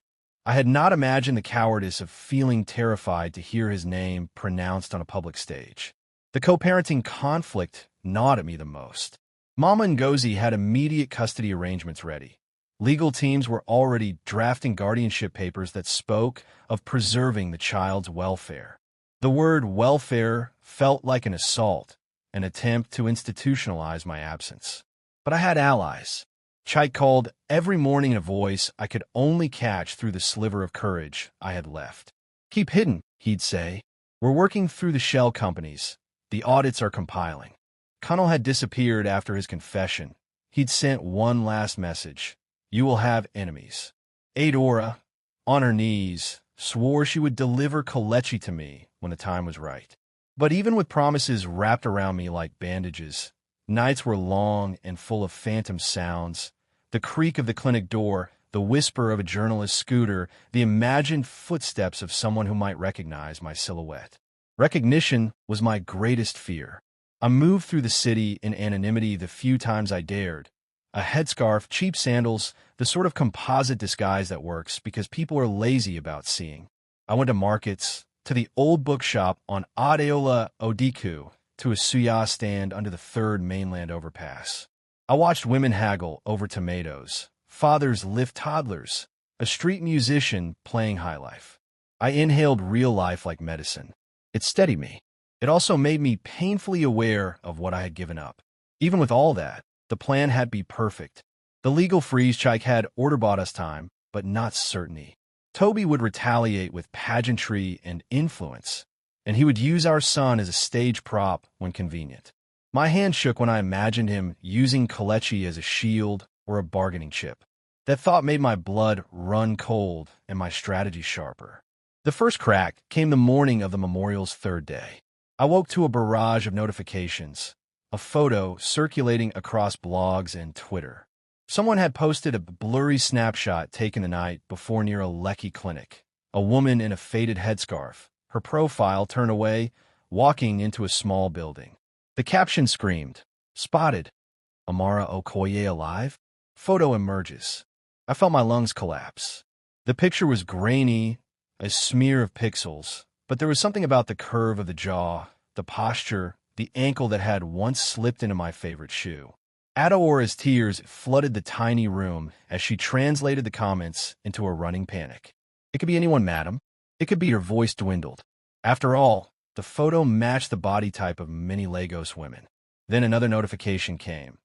I had not imagined the cowardice of feeling terrified to hear his name pronounced on a public stage. The co-parenting conflict gnawed at me the most. Mama Ngozi had immediate custody arrangements ready. Legal teams were already drafting guardianship papers that spoke of preserving the child's welfare. The word welfare felt like an assault, an attempt to institutionalize my absence. But I had allies. Chike called every morning in a voice I could only catch through the sliver of courage I had left. "Keep hidden," he'd say. "We're working through the shell companies. The audits are compiling." Connell had disappeared after his confession. He'd sent one last message. "You will have enemies." Adora, on her knees, swore she would deliver Kelechi to me when the time was right. But even with promises wrapped around me like bandages, nights were long and full of phantom sounds. The creak of the clinic door, the whisper of a journalist's scooter, the imagined footsteps of someone who might recognize my silhouette. Recognition was my greatest fear. I moved through the city in anonymity the few times I dared. A headscarf, cheap sandals, the sort of composite disguise that works because people are lazy about seeing. I went to markets, to the old bookshop on Adeola Odiku, to a suya stand under the third mainland overpass. I watched women haggle over tomatoes, fathers lift toddlers, a street musician playing high life. I inhaled real life like medicine. It steadied me. It also made me painfully aware of what I had given up. Even with all that, the plan had to be perfect. The legal freeze check had bought us time, but not certainty. Toby would retaliate with pageantry and influence, and he would use our son as a stage prop when convenient. My hand shook when I imagined him using Kalechi as a shield or a bargaining chip. That thought made my blood run cold and my strategy sharper. The first crack came the morning of the memorial's third day. I woke to a barrage of notifications, a photo circulating across blogs and Twitter. Someone had posted a blurry snapshot taken the night before near a Lecky clinic. A woman in a faded headscarf, her profile turned away, walking into a small building. The caption screamed, "Spotted. Amara Okoye alive?" Photo emerges. I felt my lungs collapse. The picture was grainy, a smear of pixels, but there was something about the curve of the jaw, the posture, the ankle that had once slipped into my favorite shoe. Adeora's tears flooded the tiny room as she translated the comments into a running panic. "It could be anyone, madam. It could be," her voice dwindled. After all, the photo matched the body type of many Lagos women. Then another notification came.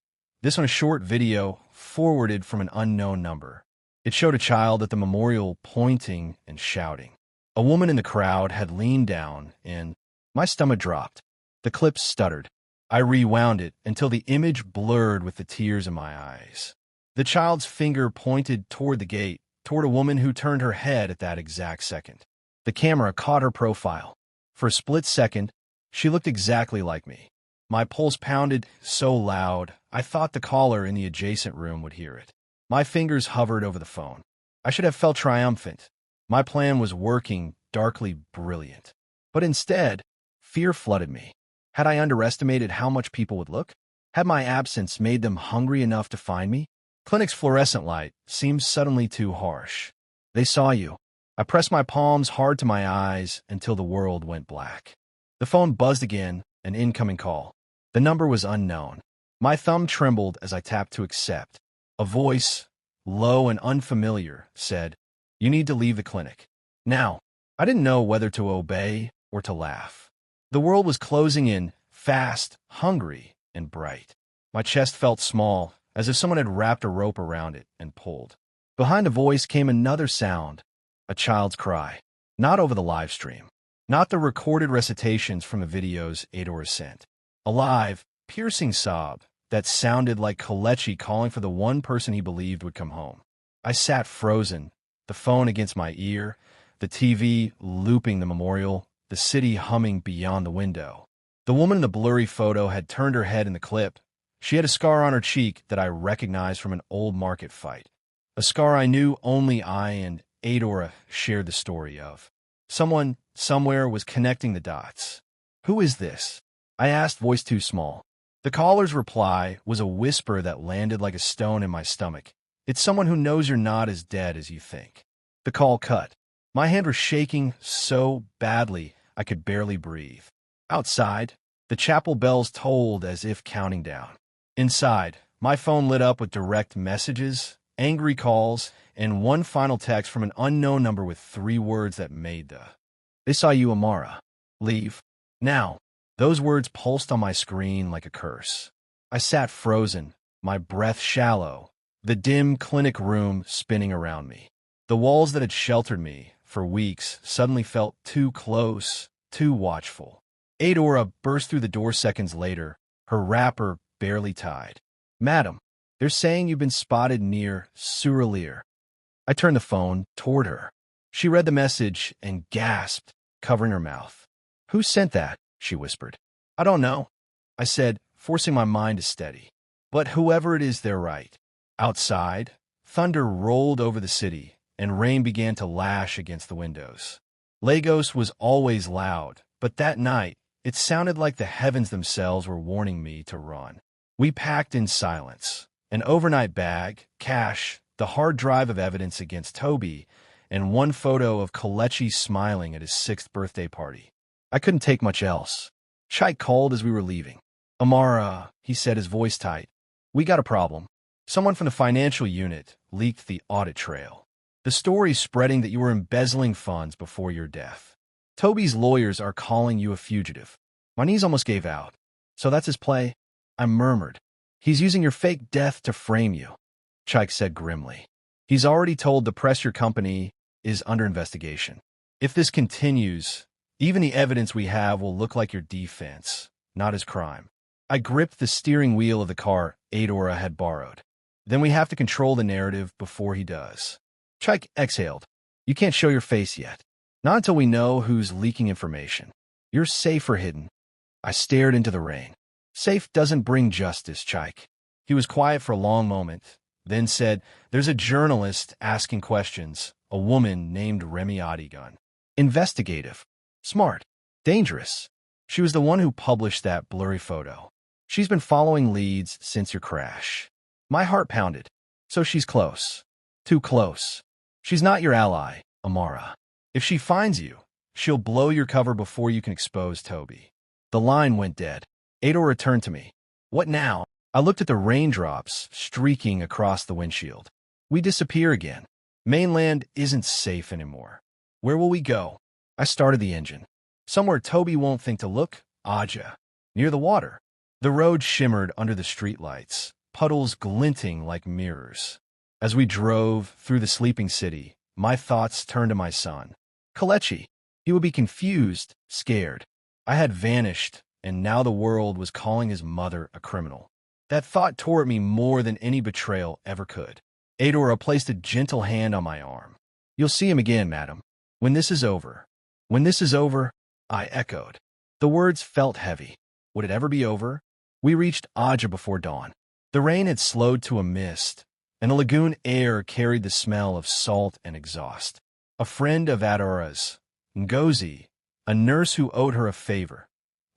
This one a short video forwarded from an unknown number. It showed a child at the memorial pointing and shouting. A woman in the crowd had leaned down and my stomach dropped. The clip stuttered. I rewound it until the image blurred with the tears in my eyes. The child's finger pointed toward the gate, toward a woman who turned her head at that exact second. The camera caught her profile. For a split second, she looked exactly like me. My pulse pounded so loud, I thought the caller in the adjacent room would hear it. My fingers hovered over the phone. I should have felt triumphant. My plan was working, darkly brilliant. But instead, fear flooded me. Had I underestimated how much people would look? Had my absence made them hungry enough to find me? Clinic's fluorescent light seemed suddenly too harsh. "They saw you." I pressed my palms hard to my eyes until the world went black. The phone buzzed again, an incoming call. The number was unknown. My thumb trembled as I tapped to accept. A voice, low and unfamiliar, said, "You need to leave the clinic. Now." I didn't know whether to obey or to laugh. The world was closing in, fast, hungry, and bright. My chest felt small, as if someone had wrapped a rope around it and pulled. Behind the voice came another sound, a child's cry. Not over the live stream. Not the recorded recitations from the videos Adora sent. A live, piercing sob that sounded like Kalechi calling for the one person he believed would come home. I sat frozen, the phone against my ear, the TV looping the memorial, the city humming beyond the window. The woman in the blurry photo had turned her head in the clip. She had a scar on her cheek that I recognized from an old market fight. A scar I knew only I and Adora shared the story of. Someone, somewhere, was connecting the dots. "Who is this?" I asked, voice too small. The caller's reply was a whisper that landed like a stone in my stomach. "It's someone who knows you're not as dead as you think." The call cut. My hand was shaking so badly I could barely breathe. Outside, the chapel bells tolled as if counting down. Inside, my phone lit up with direct messages, angry calls, and one final text from an unknown number with 3 words that made the "They saw you, Amara. Leave. Now." Those words pulsed on my screen like a curse. I sat frozen, my breath shallow, the dim clinic room spinning around me. The walls that had sheltered me for weeks suddenly felt too close, too watchful. Adora burst through the door seconds later, her wrapper barely tied. "Madam, they're saying you've been spotted near Suralier." I turned the phone toward her. She read the message and gasped, covering her mouth. "Who sent that?" she whispered. "I don't know," I said, forcing my mind to steady. "But whoever it is, they're right." Outside, thunder rolled over the city, and rain began to lash against the windows. Lagos was always loud, but that night, it sounded like the heavens themselves were warning me to run. We packed in silence, an overnight bag, cash, the hard drive of evidence against Toby, and one photo of Kelechi smiling at his 6th birthday party. I couldn't take much else. Chike called as we were leaving. Amara, he said, his voice tight. We got a problem. Someone from the financial unit leaked the audit trail. The story's spreading that you were embezzling funds before your death. Toby's lawyers are calling you a fugitive. My knees almost gave out. So that's his play? I murmured. He's using your fake death to frame you, Chike said grimly. He's already told the press your company is under investigation. If this continues, even the evidence we have will look like your defense, not his crime. I gripped the steering wheel of the car Adora had borrowed. Then we have to control the narrative before he does. Chike exhaled. You can't show your face yet. Not until we know who's leaking information. You're safe or hidden. I stared into the rain. Safe doesn't bring justice, Chike. He was quiet for a long moment, then said, There's a journalist asking questions, a woman named Remy Adigan. Investigative. Smart. Dangerous. She was the one who published that blurry photo. She's been following leads since your crash. My heart pounded. So she's close. Too close. She's not your ally, Amara. If she finds you, she'll blow your cover before you can expose Toby. The line went dead. Adora turned to me. What now? I looked at the raindrops streaking across the windshield. We disappear again. Mainland isn't safe anymore. Where will we go? I started the engine. Somewhere Toby won't think to look, Aja. Near the water. The road shimmered under the streetlights, puddles glinting like mirrors. As we drove through the sleeping city, my thoughts turned to my son. Kelechi. He would be confused, scared. I had vanished, and now the world was calling his mother a criminal. That thought tore at me more than any betrayal ever could. Adora placed a gentle hand on my arm. You'll see him again, madam. When this is over. When this is over, I echoed. The words felt heavy. Would it ever be over? We reached Aja before dawn. The rain had slowed to a mist, and the lagoon air carried the smell of salt and exhaust. A friend of Adora's, Ngozi, a nurse who owed her a favor,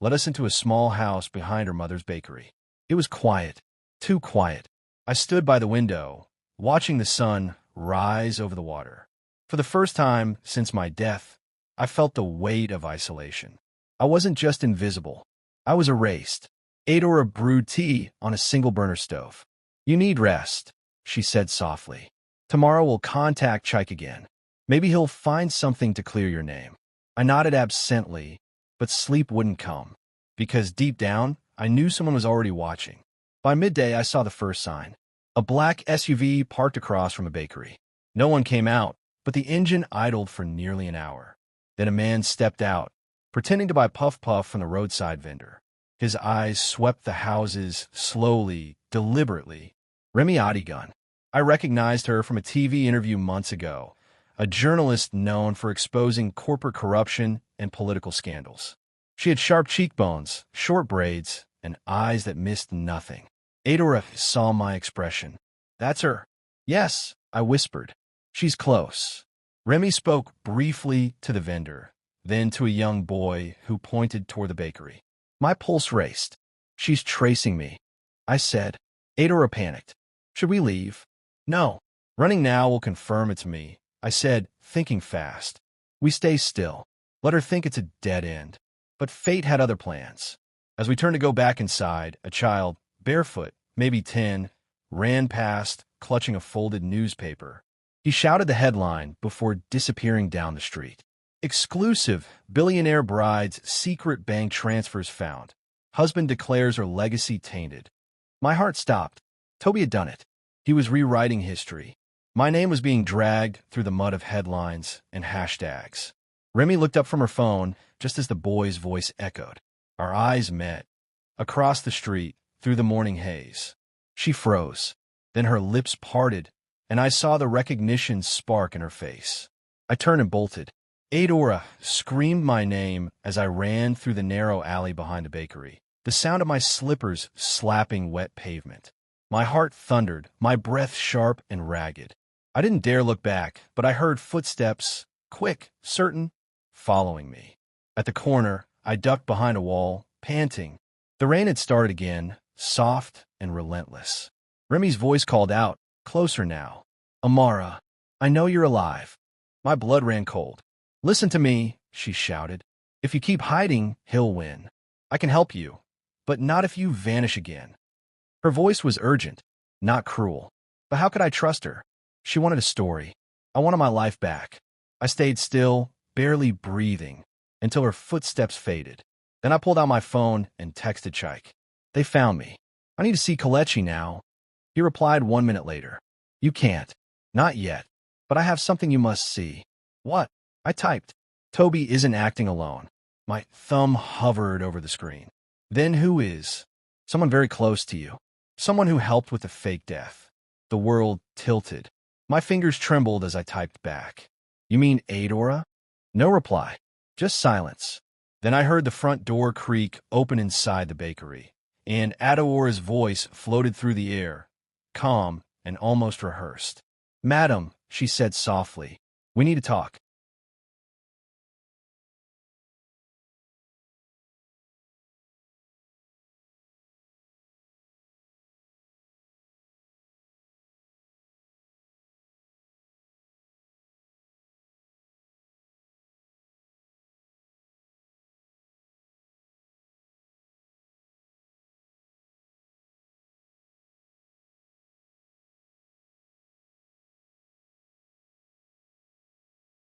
led us into a small house behind her mother's bakery. It was quiet, too quiet. I stood by the window, watching the sun rise over the water. For the first time since my death, I felt the weight of isolation. I wasn't just invisible. I was erased. Adora brewed tea on a single-burner stove. You need rest, she said softly. Tomorrow we'll contact Chike again. Maybe he'll find something to clear your name. I nodded absently, but sleep wouldn't come, because deep down, I knew someone was already watching. By midday, I saw the first sign. A black SUV parked across from a bakery. No one came out, but the engine idled for nearly an hour. Then a man stepped out, pretending to buy puff-puff from the roadside vendor. His eyes swept the houses slowly, deliberately. Remy Adigan. I recognized her from a TV interview months ago, a journalist known for exposing corporate corruption and political scandals. She had sharp cheekbones, short braids, and eyes that missed nothing. Adora saw my expression. That's her. Yes, I whispered. She's close. Remy spoke briefly to the vendor, then to a young boy who pointed toward the bakery. My pulse raced. She's tracing me, I said. Adora panicked. Should we leave? No. Running now will confirm it's me, I said, thinking fast. We stay still. Let her think it's a dead end. But fate had other plans. As we turned to go back inside, a child, barefoot, maybe 10, ran past, clutching a folded newspaper. He shouted the headline before disappearing down the street. Exclusive, billionaire bride's secret bank transfers found. Husband declares her legacy tainted. My heart stopped. Toby had done it. He was rewriting history. My name was being dragged through the mud of headlines and hashtags. Remy looked up from her phone just as the boy's voice echoed. Our eyes met. Across the street, through the morning haze. She froze. Then her lips parted, and I saw the recognition spark in her face. I turned and bolted. Adora screamed my name as I ran through the narrow alley behind the bakery, the sound of my slippers slapping wet pavement. My heart thundered, my breath sharp and ragged. I didn't dare look back, but I heard footsteps, quick, certain, following me. At the corner, I ducked behind a wall, panting. The rain had started again, soft and relentless. Remy's voice called out, closer now. Amara, I know you're alive. My blood ran cold. "Listen to me," she shouted. "If you keep hiding, he'll win. I can help you, but not if you vanish again." Her voice was urgent, not cruel. But how could I trust her? She wanted a story. I wanted my life back. I stayed still, barely breathing, until her footsteps faded. Then I pulled out my phone and texted Chike. "They found me. I need to see Kalechi now." He replied 1 minute later. "You can't. Not yet. But I have something you must see." "What?" I typed. "Toby isn't acting alone." My thumb hovered over the screen. "Then who is?" "Someone very close to you. Someone who helped with the fake death." The world tilted. My fingers trembled as I typed back. "You mean Adora?" No reply. Just silence. Then I heard the front door creak open inside the bakery, and Adora's voice floated through the air, calm and almost rehearsed. "Madam," she said softly, "we need to talk."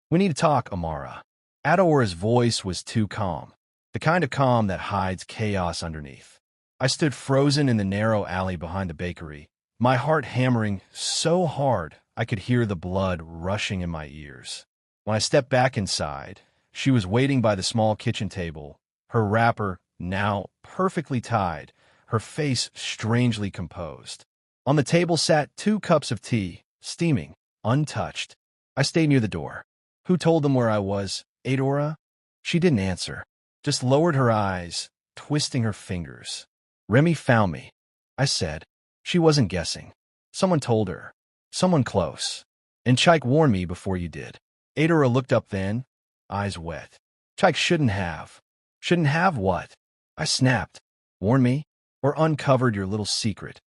"We need to talk, Amara." Adora's voice was too calm, the kind of calm that hides chaos underneath. I stood frozen in the narrow alley behind the bakery, my heart hammering so hard I could hear the blood rushing in my ears. When I stepped back inside, she was waiting by the small kitchen table, her wrapper now perfectly tied, her face strangely composed. On the table sat 2 cups of tea, steaming, untouched. I stayed near the door. "Who told them where I was, Adora?" She didn't answer, just lowered her eyes, twisting her fingers. "Remy found me," I said. She wasn't guessing. "Someone told her. Someone close. And Chike warned me before you did." Adora looked up then, eyes wet. "Chike shouldn't have." "Shouldn't have what?" I snapped. "Warn me? Or uncovered your little secret?"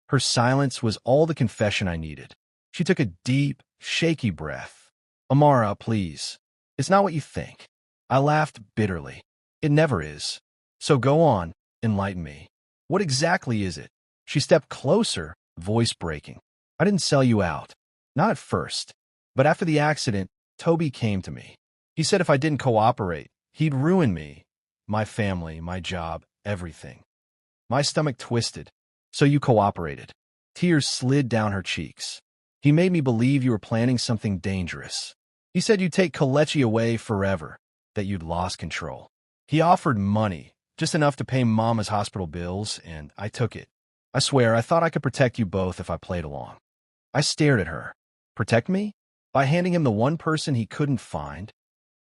Her silence was all the confession I needed. She took a deep, shaky breath. "Amara, please. It's not what you think." I laughed bitterly. "It never is. So go on, enlighten me. What exactly is it?" She stepped closer, voice breaking. "I didn't sell you out. Not at first. But after the accident, Toby came to me. He said if I didn't cooperate, he'd ruin me, my family, my job, everything." My stomach twisted. "So you cooperated." Tears slid down her cheeks. "He made me believe you were planning something dangerous. He said you'd take Kalechi away forever, that you'd lost control. He offered money, just enough to pay Mama's hospital bills, and I took it. I swear I thought I could protect you both if I played along." I stared at her. "Protect me? By handing him the one person he couldn't find?"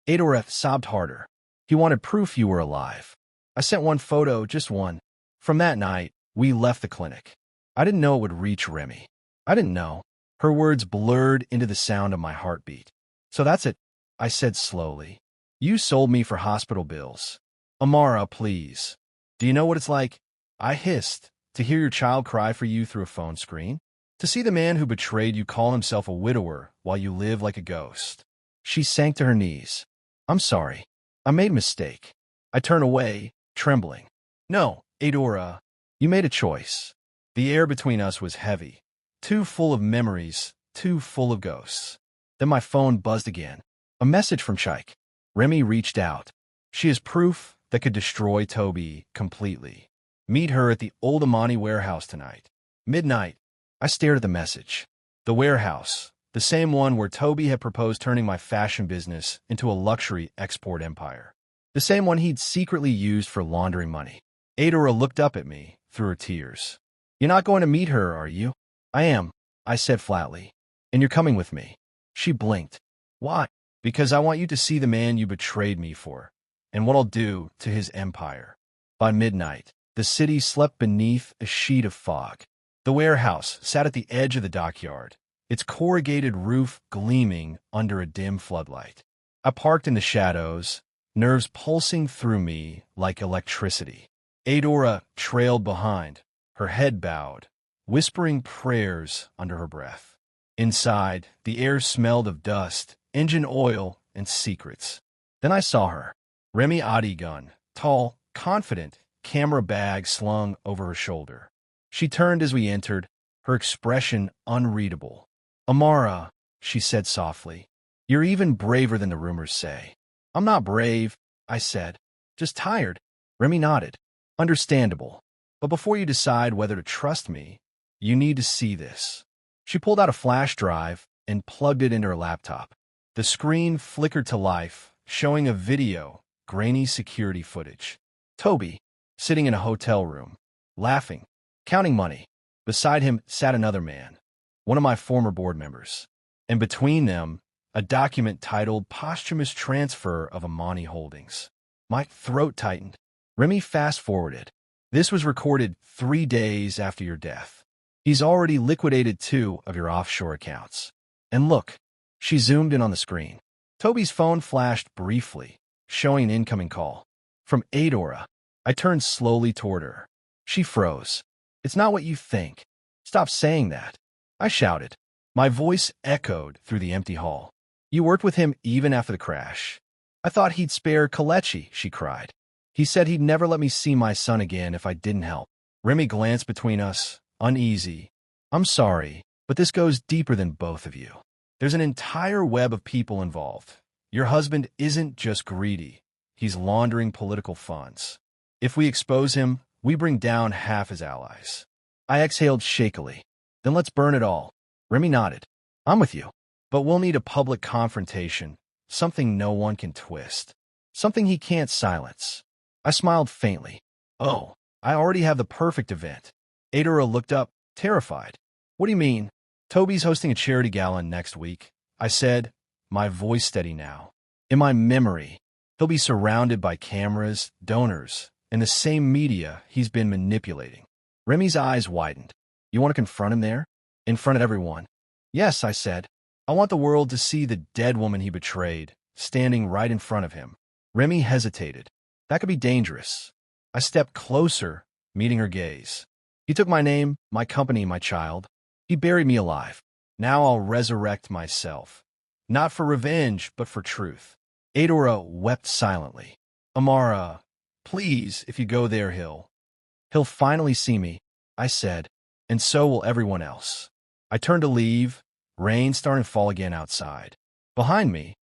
Adora sobbed harder. "He wanted proof you were alive. I sent one photo, just one. From that night, we left the clinic. I didn't know it would reach Remy. I didn't know." Her words blurred into the sound of my heartbeat. "So that's it," I said slowly. "You sold me for hospital bills. Amara, please. Do you know what it's like?" I hissed. "To hear your child cry for you through a phone screen? To see the man who betrayed you call himself a widower while you live like a ghost?" She sank to her knees. "I'm sorry. I made a mistake." I turned away, trembling. "No, Adora. You made a choice." The air between us was heavy. Too full of memories, too full of ghosts. Then my phone buzzed again. A message from Chike. Remy reached out. "She is proof that could destroy Toby completely. Meet her at the old Amani warehouse tonight. Midnight." I stared at the message. The warehouse, the same one where Toby had proposed turning my fashion business into a luxury export empire. The same one he'd secretly used for laundering money. Adora looked up at me through her tears. "You're not going to meet her, are you?" "I am," I said flatly. "And you're coming with me." She blinked. "Why?" "Because I want you to see the man you betrayed me for, and what I'll do to his empire." By midnight, the city slept beneath a sheet of fog. The warehouse sat at the edge of the dockyard, its corrugated roof gleaming under a dim floodlight. I parked in the shadows, nerves pulsing through me like electricity. Adora trailed behind, her head bowed, whispering prayers under her breath. Inside, the air smelled of dust engine oil, and secrets. Then I saw her. Remy Adigun, tall, confident, camera bag slung over her shoulder. She turned as we entered, her expression unreadable. "Amara," she said softly, "you're even braver than the rumors say." "I'm not brave," I said. "Just tired." Remy nodded. "Understandable. But before you decide whether to trust me, you need to see this." She pulled out a flash drive and plugged it into her laptop. The screen flickered to life, showing a video, grainy security footage. Toby, sitting in a hotel room, laughing, counting money. Beside him sat another man, one of my former board members. And between them, a document titled Posthumous Transfer of Amani Holdings. My throat tightened. Remy fast-forwarded. "This was recorded 3 days after your death. He's already liquidated 2 of your offshore accounts. And look," she zoomed in on the screen. Toby's phone flashed briefly, showing an incoming call. From Adora. I turned slowly toward her. She froze. "It's not what you think. Stop saying that," I shouted. My voice echoed through the empty hall. "You worked with him even after the crash." "I thought he'd spare Kalechi," she cried. "He said he'd never let me see my son again if I didn't help." Remy glanced between us, uneasy. "I'm sorry, but this goes deeper than both of you. There's an entire web of people involved. Your husband isn't just greedy. He's laundering political funds. If we expose him, we bring down half his allies." I exhaled shakily. "Then let's burn it all." Remy nodded. "I'm with you. But we'll need a public confrontation, something no one can twist, something he can't silence." I smiled faintly. "Oh, I already have the perfect event." Adora looked up, terrified. "What do you mean?" "Toby's hosting a charity gala next week," I said, my voice steady now. "In my memory, he'll be surrounded by cameras, donors, and the same media he's been manipulating." Remy's eyes widened. "You want to confront him there? In front of everyone?" "Yes," I said. "I want the world to see the dead woman he betrayed, standing right in front of him." Remy hesitated. "That could be dangerous." I stepped closer, meeting her gaze. "He took my name, my company, my child. He buried me alive. Now I'll resurrect myself. Not for revenge, but for truth." Adora wept silently. "Amara, please, if you go there, he'll finally see me," I said, "and so will everyone else." I turned to leave. Rain started to fall again outside. Behind me,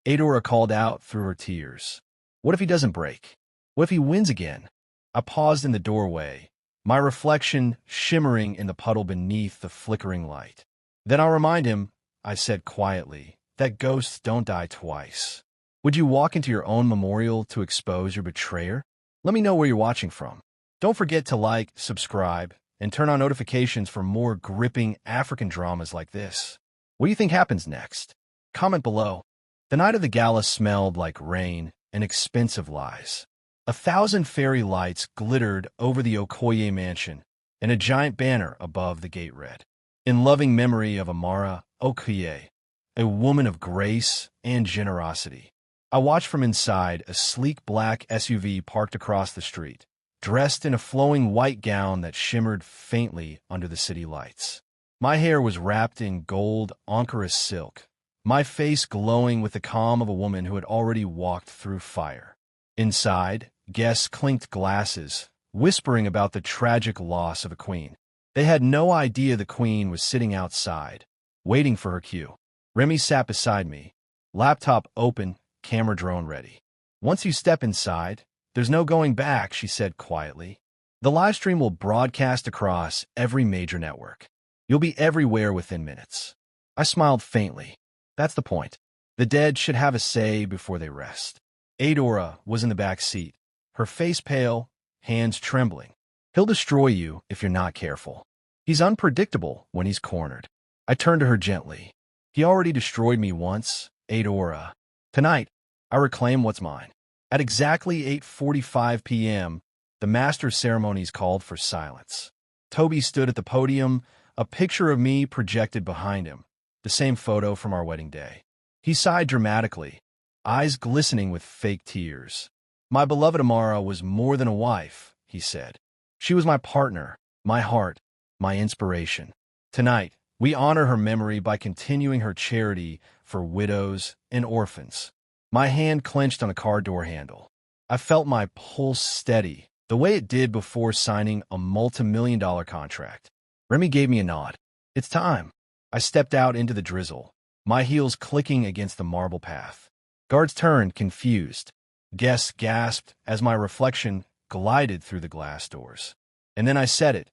Adora called out through her tears. "What if he doesn't break? What if he wins again?" I paused in the doorway, my reflection shimmering in the puddle beneath the flickering light. "Then I'll remind him," I said quietly, "that ghosts don't die twice." Would you walk into your own memorial to expose your betrayer? Let me know where you're watching from. Don't forget to like, subscribe, and turn on notifications for more gripping African dramas like this. What do you think happens next? Comment below. The night of the gala smelled like rain and expensive lies. 1,000 fairy lights glittered over the Okoye mansion, and a giant banner above the gate read, "In loving memory of Amara Okoye, a woman of grace and generosity." I watched from inside a sleek black SUV parked across the street, dressed in a flowing white gown that shimmered faintly under the city lights. My hair was wrapped in gold Ankara silk, my face glowing with the calm of a woman who had already walked through fire. Inside, guests clinked glasses, whispering about the tragic loss of a queen. They had no idea the queen was sitting outside, waiting for her cue. Remy sat beside me, laptop open, camera drone ready. "Once you step inside, there's no going back," she said quietly. "The live stream will broadcast across every major network. You'll be everywhere within minutes." I smiled faintly. That's the point. The dead should have a say before they rest. Adora was in the back seat, her face pale, hands trembling. "He'll destroy you if you're not careful. He's unpredictable when he's cornered." I turned to her gently. "He already destroyed me once, Adora. Tonight, I reclaim what's mine." At exactly 8:45 p.m., the master of ceremonies called for silence. Toby stood at the podium, a picture of me projected behind him, the same photo from our wedding day. He sighed dramatically, eyes glistening with fake tears. "My beloved Amara was more than a wife," he said. "She was my partner, my heart, my inspiration. Tonight, we honor her memory by continuing her charity for widows and orphans. My hand clenched on a car door handle. I felt my pulse steady, the way it did before signing a multi-million-dollar contract. Remy gave me a nod. It's time. I stepped out into the drizzle, my heels clicking against the marble path. Guards turned, confused. Guests gasped as my reflection glided through the glass doors. And then I said it,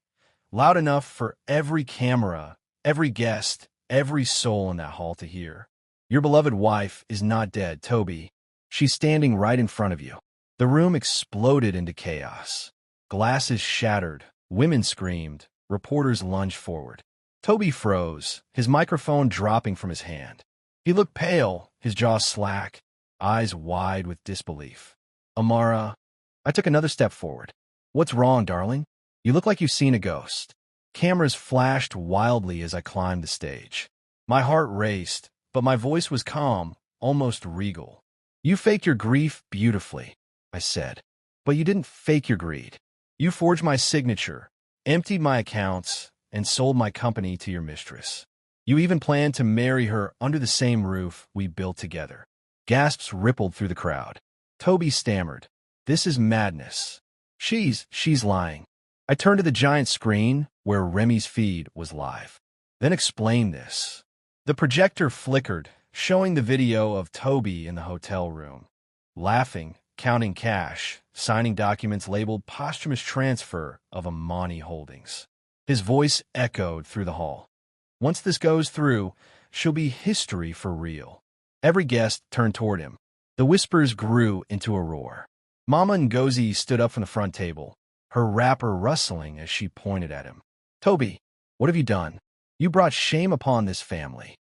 loud enough for every camera, every guest, every soul in that hall to hear. Your beloved wife is not dead, Toby. She's standing right in front of you. The room exploded into chaos. Glasses shattered, women screamed, reporters lunged forward. Toby froze, his microphone dropping from his hand. He looked pale, his jaw slack, eyes wide with disbelief. Amara, I took another step forward. What's wrong, darling? You look like you've seen a ghost. Cameras flashed wildly as I climbed the stage. My heart raced, but my voice was calm, almost regal. You faked your grief beautifully, I said. But you didn't fake your greed. You forged my signature, emptied my accounts, and sold my company to your mistress. You even planned to marry her under the same roof we built together. Gasps rippled through the crowd. Toby stammered. This is madness. She's lying. I turned to the giant screen where Remy's feed was live. Then explain this. The projector flickered, showing the video of Toby in the hotel room, laughing, counting cash, signing documents labeled posthumous transfer of Amani Holdings. His voice echoed through the hall. Once this goes through, she'll be history for real. Every guest turned toward him. The whispers grew into a roar. Mama Ngozi stood up from the front table, her wrapper rustling as she pointed at him. Toby, what have you done? You brought shame upon this family.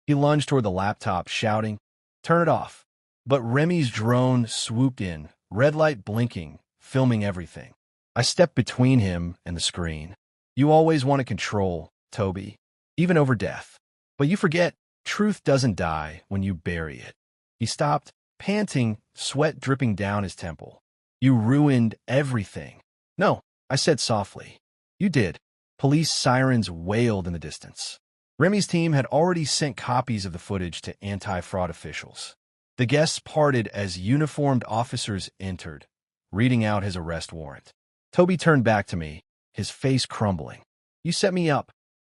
He lunged toward the laptop, shouting, Turn it off. But Remy's drone swooped in, red light blinking, filming everything. I stepped between him and the screen. You always want to control, Toby, even over death. But you forget, truth doesn't die when you bury it. He stopped, panting, sweat dripping down his temple. You ruined everything. No, I said softly. You did. Police sirens wailed in the distance. Remy's team had already sent copies of the footage to anti-fraud officials. The guests parted as uniformed officers entered, reading out his arrest warrant. Toby turned back to me, his face crumbling. You set me up.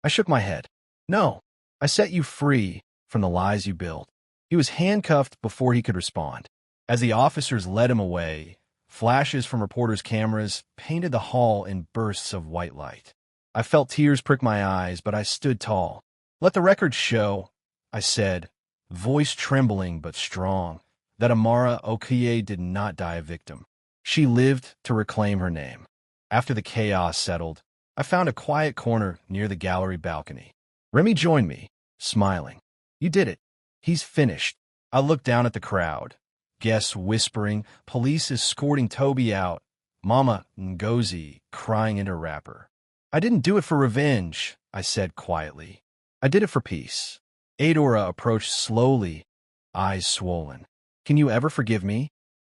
I shook my head. No, I set you free from the lies you built. He was handcuffed before he could respond. As the officers led him away, flashes from reporters' cameras painted the hall in bursts of white light. I felt tears prick my eyes, but I stood tall. Let the record show, I said, voice trembling but strong, that Amara Okiye did not die a victim. She lived to reclaim her name. After the chaos settled, I found a quiet corner near the gallery balcony. Remy joined me, smiling. You did it. He's finished. I looked down at the crowd. Guests whispering, police escorting Toby out, Mama Ngozi crying in her wrapper. I didn't do it for revenge, I said quietly. I did it for peace. Adora approached slowly, eyes swollen. Can you ever forgive me?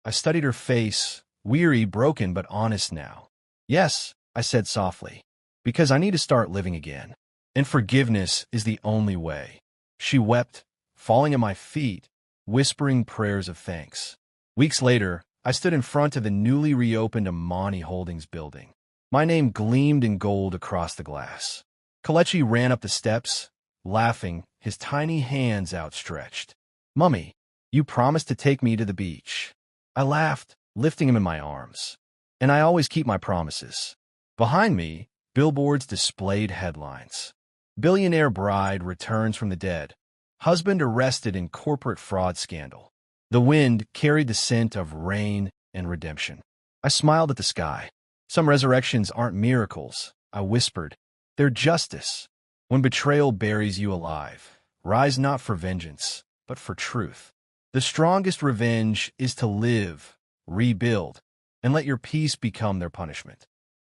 I studied her face, weary, broken, but honest now. Yes, I said softly, because I need to start living again. And forgiveness is the only way. She wept, falling at my feet, whispering prayers of thanks. Weeks later, I stood in front of the newly reopened Amani Holdings building. My name gleamed in gold across the glass. Kelechi ran up the steps, laughing, his tiny hands outstretched. Mummy, you promised to take me to the beach. I laughed, lifting him in my arms. And I always keep my promises. Behind me, billboards displayed headlines. Billionaire bride returns from the dead. Husband arrested in corporate fraud scandal. The wind carried the scent of rain and redemption. I smiled at the sky. Some resurrections aren't miracles, I whispered. They're justice. When betrayal buries you alive, rise not for vengeance, but for truth. The strongest revenge is to live, rebuild, and let your peace become their punishment.